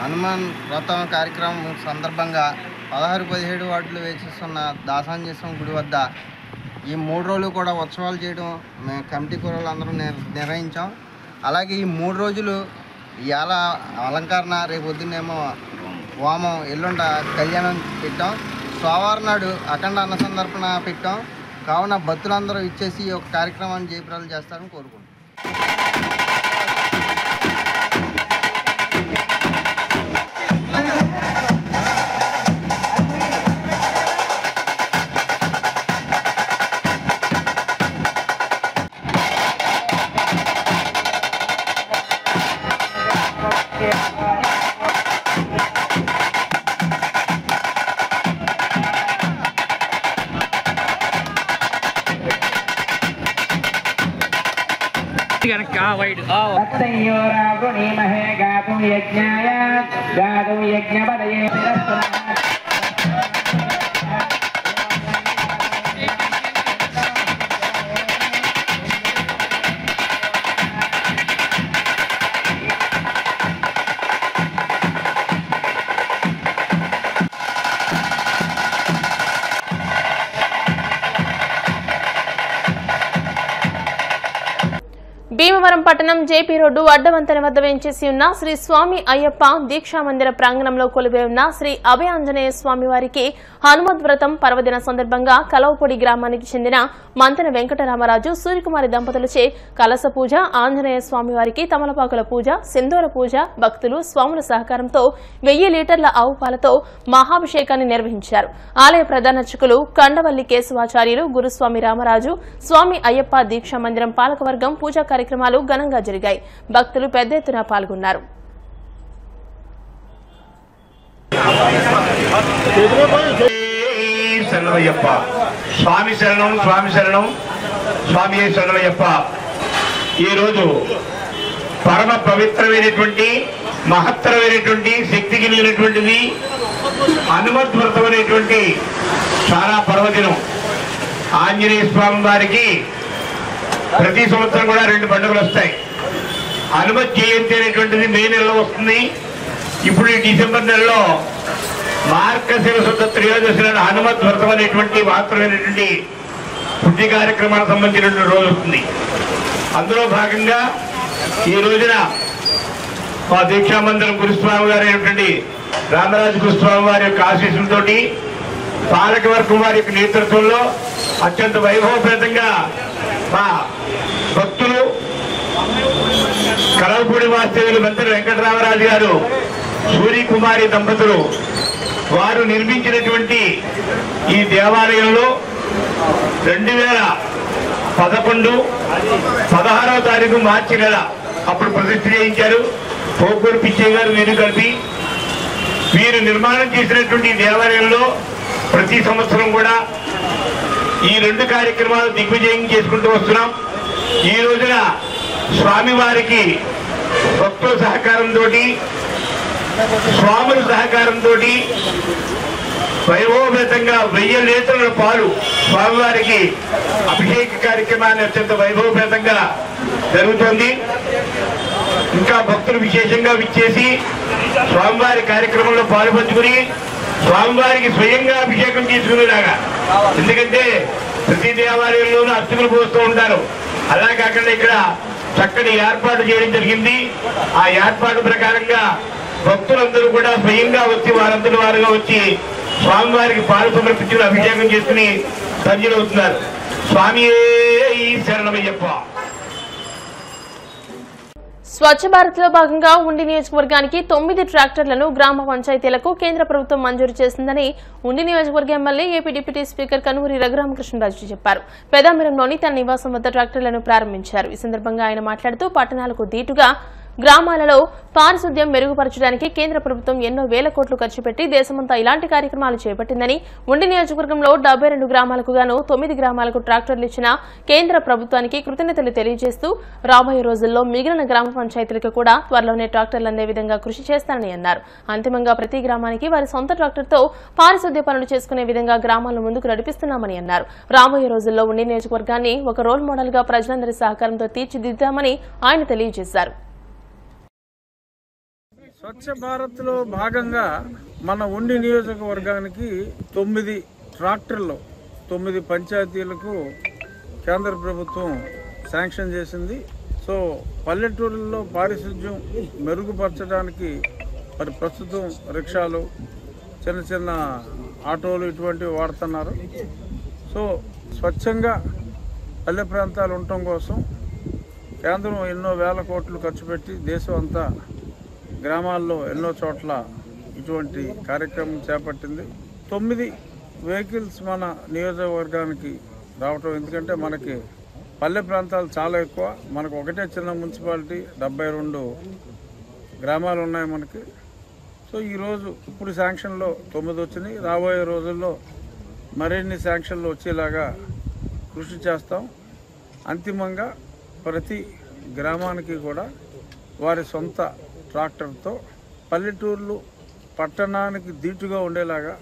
[SPEAKER 13] హనుమాన్ వ్రతం కార్యక్రమం సందర్భంగా 16, 17 వార్డులు వేసిస్తున్న దాసాంజనేయ స్వామి గుడి వద్ద ఈ 3 రోజులు కూడా ఉత్సవాలు చేయడం మేము కమిటీ కూరలు అందరూ నిర్వహించాం. అలాగే ఈ 3 రోజులు ఇవాళ అలంకరణ, రేపు పొద్దున్నేమో హోమం, ఎల్లుండ కళ్యాణం పెట్టాం. సోమవారం నాడు అఖండ అన్న సందర్పణ పెట్టాం. కావున భక్తులందరూ ఇచ్చేసి ఈ యొక్క కార్యక్రమాన్ని జయప్రదం చేస్తారని కోరుకుంటున్నాం.
[SPEAKER 11] भक्तयोरावृणीमहे गातुं यज्ञाय गातुं यज्ञपदये
[SPEAKER 1] భీమవరం పట్టణం జేపీ రోడ్డు అడ్డవంతెన వద్ద వేంచేసి ఉన్న శ్రీ స్వామి అయ్యప్ప దీక్షా మందిర ప్రాంగణంలో కొలువై ఉన్న శ్రీ అభయాంజనేయ స్వామి వారికి హనుమద్ వ్రతం పర్వదిన సందర్భంగా కలవపొడి గ్రామానికి చెందిన మంతెన వెంకటరామరాజు, సూర్యకుమారి దంపతులచే కలస పూజ, ఆంజనేయ స్వామి వారికి తమలపాకుల పూజ, సింధూర పూజ, భక్తులు స్వాముల సహకారంతో 1000 లీటర్ల ఆవు పాలతో మహాభిషేకాన్ని నిర్వహించారు. ఆలయ ప్రధాన అర్చకులు కండవల్లి కేశవాచార్యులు, గురుస్వామి రామరాజు, స్వామి అయ్యప్ప దీక్షా మందిరం పాలకవర్గం పూజా కార్యక్రమాలు ఘనంగా జరిగాయి. భక్తులు పెద్ద ఎత్తున పాల్గొన్నారు.
[SPEAKER 14] శరణమయ్యప్ప, స్వామి శరణం, స్వామి శరణం, స్వామి శరణమయ్యప్ప. ఈరోజు పరమ పవిత్రమైనటువంటి, మహత్తరమైనటువంటి, శక్తి కలిగినటువంటిది హనుమద్ వ్రతం అనేటువంటి చాలా పర్వదినం. ఆంజనేయ స్వామి వారికి ప్రతి సంవత్సరం కూడా 2 పండుగలు వస్తాయి. హనుమత్ జయంతి అనేటువంటిది మే నెలలో వస్తుంది. ఇప్పుడు ఈ డిసెంబర్ నెలలో మార్గశిర శుద్ధ త్రయోదశి నాడు హనుమత్ వ్రతం అనేటువంటి మాత్రమైనటువంటి పుణ్య కార్యక్రమానికి సంబంధించినటువంటి రోజు వస్తుంది. అందులో భాగంగా ఈ రోజున మా దీక్షామందిరం గురుస్వామి గారు అయినటువంటి రామరాజు గురుస్వామి వారి యొక్క ఆశీస్సులతో పాలకవర్గం వారి యొక్క నేతృత్వంలో అత్యంత వైభవపేతంగా మా భక్తులు కలవపూడి వాస్తవ్యులు మంత్రి వెంకటరామరాజు గారు, సూర్యకుమారి దంపతులు వారు నిర్మించినటువంటి ఈ దేవాలయంలో 2011 16వ తారీఖు మార్చి నెల అప్పుడు ప్రతిష్ఠ చేయించారు. పోకూరు పిచ్చయ్య గారు వీరు కలిపి వీరు నిర్మాణం చేసినటువంటి దేవాలయంలో ప్రతి సంవత్సరం కూడా ఈ 2 కార్యక్రమాలు దిగ్విజయం చేసుకుంటూ వస్తున్నాం. ఈ రోజున స్వామివారికి భక్తుల సహకారంతో, స్వాముల సహకారంతో వైభవపేతంగా 1000 లీటర్ల పాలు స్వామివారికి అభిషేక కార్యక్రమాన్ని అత్యంత వైభవపేతంగా జరుగుతోంది. ఇంకా భక్తులు విశేషంగా విచ్చేసి స్వామివారి కార్యక్రమంలో పాలు పంచుకుని స్వామివారికి స్వయంగా అభిషేకం చేసుకునేలాగా, ఎందుకంటే ప్రతి దేవాలయంలోనూ అర్చకులు పోస్తూ ఉంటారు. అలా కాకుండా ఇక్కడ చక్కటి ఏర్పాటు చేయడం జరిగింది. ఆ ఏర్పాటు ప్రకారంగా భక్తులందరూ కూడా స్వయంగా వచ్చి వారందరూ వారుగా వచ్చి స్వామివారికి పాలు సమర్పించుకుని అభిషేకం చేసుకుని ధన్యులవుతున్నారు. స్వామియే శరణమయ్యప్ప.
[SPEAKER 1] స్వచ్ఛ భారత్ లో భాగంగా ఉండి నియోజకవర్గానికి 9 ట్రాక్టర్లను గ్రామ పంచాయతీలకు కేంద్ర ప్రభుత్వం మంజూరు చేసిందని ఉండి నియోజకవర్గ MLA AP deputy speaker Kanumuri Raghuramakrishnaraju చెప్పారు. పెదామిరంలోని తన నివాసం వద్ద ట్రాక్టర్లను ప్రారంభించారు. ఈ సందర్భంగా ఆయన మాట్లాడుతూ పట్టణాలకు దీటుగా గ్రామాలలో పారిశుద్ధ్యం మెరుగుపరచడానికి కేంద్ర ప్రభుత్వం ఎన్నో వేల కోట్లు ఖర్చు పెట్టి దేశమంతా ఇలాంటి కార్యక్రమాలు చేపట్టిందని, ఉండి నియోజకవర్గంలో 72 గ్రామాలకు గాను 9 గ్రామాలకు ట్రాక్టర్లు ఇచ్చిన కేంద్ర ప్రభుత్వానికి కృతజ్ఞతలు తెలియజేస్తూ రాబోయే రోజుల్లో మిగిలిన గ్రామ పంచాయతీలకు కూడా త్వరలోనే ట్రాక్టర్లు అందే విధంగా కృషి చేస్తారని అన్నారు. అంతిమంగా ప్రతి గ్రామానికి వారి సొంత ట్రాక్టర్తో పారిశుద్ధ్య పనులు చేసుకునే విధంగా గ్రామాలను ముందుకు నడిపిస్తున్నామని అన్నారు. రాబోయే రోజుల్లో ఉండి నియోజకవర్గాన్ని ఒక రోల్ మోడల్ గా ప్రజలందరి సహకారంతో తీర్చిదిద్దామని ఆయన తెలియజేశారు.
[SPEAKER 6] స్వచ్ఛ భారత్లో భాగంగా మన ఉండి నియోజకవర్గానికి 9 ట్రాక్టర్లు 9 పంచాయతీలకు కేంద్ర ప్రభుత్వం శాంక్షన్ చేసింది. సో పల్లెటూరుల్లో పారిశుధ్యం మెరుగుపరచడానికి మరి ప్రస్తుతం రిక్షాలు, చిన్న చిన్న ఆటోలు ఇటువంటివి వాడుతున్నారు. సో స్వచ్ఛంగా పల్లె ప్రాంతాలు ఉండటం కోసం కేంద్రం ఎన్నో వేల కోట్లు ఖర్చు పెట్టి దేశం అంతా గ్రామాల్లో ఎన్నో చోట్ల ఇటువంటి కార్యక్రమం చేపట్టింది. 9 వెహికల్స్ మన నియోజకవర్గానికి రావటం, ఎందుకంటే మనకి పల్లె ప్రాంతాలు చాలా ఎక్కువ. మనకు ఒకటే చిన్న మున్సిపాలిటీ, 72 గ్రామాలు ఉన్నాయి మనకి. సో ఈరోజు ఇప్పుడు శాంక్షన్లో 9 వచ్చినాయి. రాబోయే రోజుల్లో మరిన్ని శాంక్షన్లు వచ్చేలాగా కృషి చేస్తాం. అంతిమంగా ప్రతి గ్రామానికి కూడా వారి సొంత ట్రాక్టర్తో పల్లెటూర్లు పట్టణానికి దీటుగా ఉండేలాగా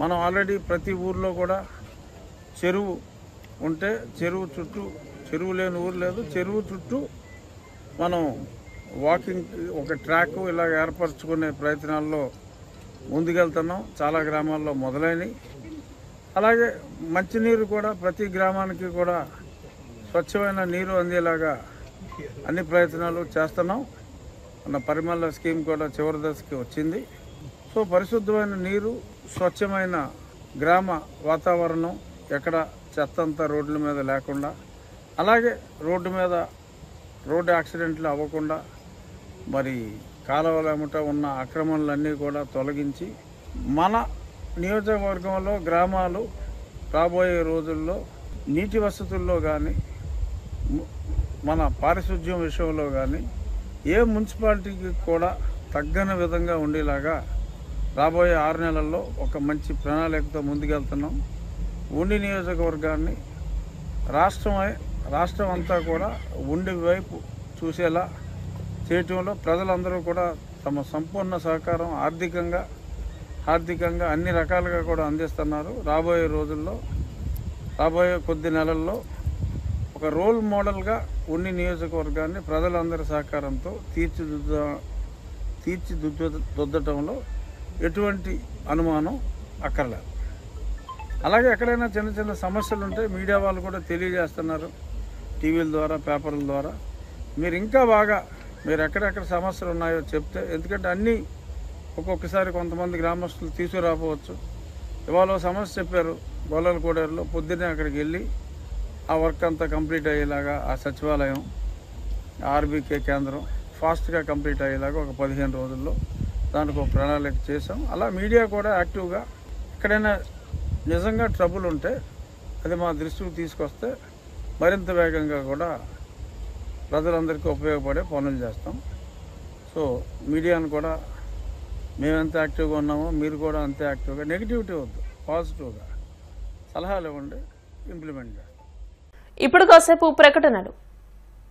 [SPEAKER 6] మనం ఆల్రెడీ ప్రతి ఊర్లో కూడా చెరువు ఉంటే చెరువు చుట్టూ, చెరువు లేని ఊరు లేదు, చెరువు చుట్టూ మనం వాకింగ్ ఒక ట్రాక్ ఇలా ఏర్పరచుకునే ప్రయత్నాల్లో ముందుకెళ్తున్నాం. చాలా గ్రామాల్లో మొదలైనవి. అలాగే మంచినీరు కూడా ప్రతి గ్రామానికి కూడా స్వచ్ఛమైన నీరు అందేలాగా అన్ని ప్రయత్నాలు చేస్తున్నాం. మన పరిమళ స్కీమ్ కూడా చివరి దశకి వచ్చింది. సో పరిశుద్ధమైన నీరు, స్వచ్ఛమైన గ్రామ వాతావరణం, ఎక్కడ చెత్త అంతా రోడ్ల మీద లేకుండా, అలాగే రోడ్డు యాక్సిడెంట్లు అవ్వకుండా మరి కాలువల వెంట ఉన్న అక్రమాలన్నీ కూడా తొలగించి మన నియోజకవర్గంలో గ్రామాలు రాబోయే రోజుల్లో నీటి వసతుల్లో కానీ, మన పారిశుధ్యం విషయంలో కానీ ఏ మున్సిపాలిటీకి కూడా తగ్గని విధంగా ఉండేలాగా రాబోయే 6 నెలల్లో ఒక మంచి ప్రణాళికతో ముందుకెళ్తున్నాం. ఉండి నియోజకవర్గాన్ని రాష్ట్రం అంతా కూడా ఉండి వైపు చూసేలా చేయటంలో ప్రజలందరూ కూడా తమ సంపూర్ణ సహకారం ఆర్థికంగా అన్ని రకాలుగా కూడా అందిస్తున్నారు. రాబోయే రోజుల్లో, రాబోయే కొద్ది నెలల్లో ఒక రోల్ మోడల్గా ఉండి నియోజకవర్గాన్ని ప్రజలందరి సహకారంతో తీర్చిదిద్దటంలో ఎటువంటి అనుమానం అక్కర్లేదు. అలాగే ఎక్కడైనా చిన్న చిన్న సమస్యలు ఉంటే మీడియా వాళ్ళు కూడా తెలియజేస్తున్నారు, టీవీల ద్వారా, పేపర్ల ద్వారా. మీరు ఇంకా బాగా మీరు ఎక్కడెక్కడ సమస్యలు ఉన్నాయో చెప్తే, ఎందుకంటే అన్నీ ఒక్కొక్కసారి కొంతమంది గ్రామస్తులు తీసుకురాపోవచ్చు. ఇవాళ సమస్య చెప్పారు గొల్లల కోడేరులో, పొద్దున్నే అక్కడికి వెళ్ళి ఆ వర్క్ అంతా కంప్లీట్ అయ్యేలాగా ఆ సచివాలయం, ఆర్బీకే కేంద్రం ఫాస్ట్గా కంప్లీట్ అయ్యేలాగా ఒక 15 రోజుల్లో దానికి ఒక ప్రణాళిక చేసాం. అలా మీడియా కూడా యాక్టివ్గా ఎక్కడైనా నిజంగా ట్రబుల్ ఉంటే అది మా దృష్టికి తీసుకొస్తే మరింత వేగంగా కూడా ప్రజలందరికీ ఉపయోగపడే పనులు చేస్తాం. సో మీడియాను కూడా మేమెంత యాక్టివ్గా ఉన్నామో మీరు కూడా అంతే యాక్టివ్గా, నెగిటివిటీ వద్దు, పాజిటివ్గా సలహాలు ఇవ్వండి, ఇంప్లిమెంట్ చేస్తాం.
[SPEAKER 1] ఇప్పుడు కాసేపు ప్రకటనలు.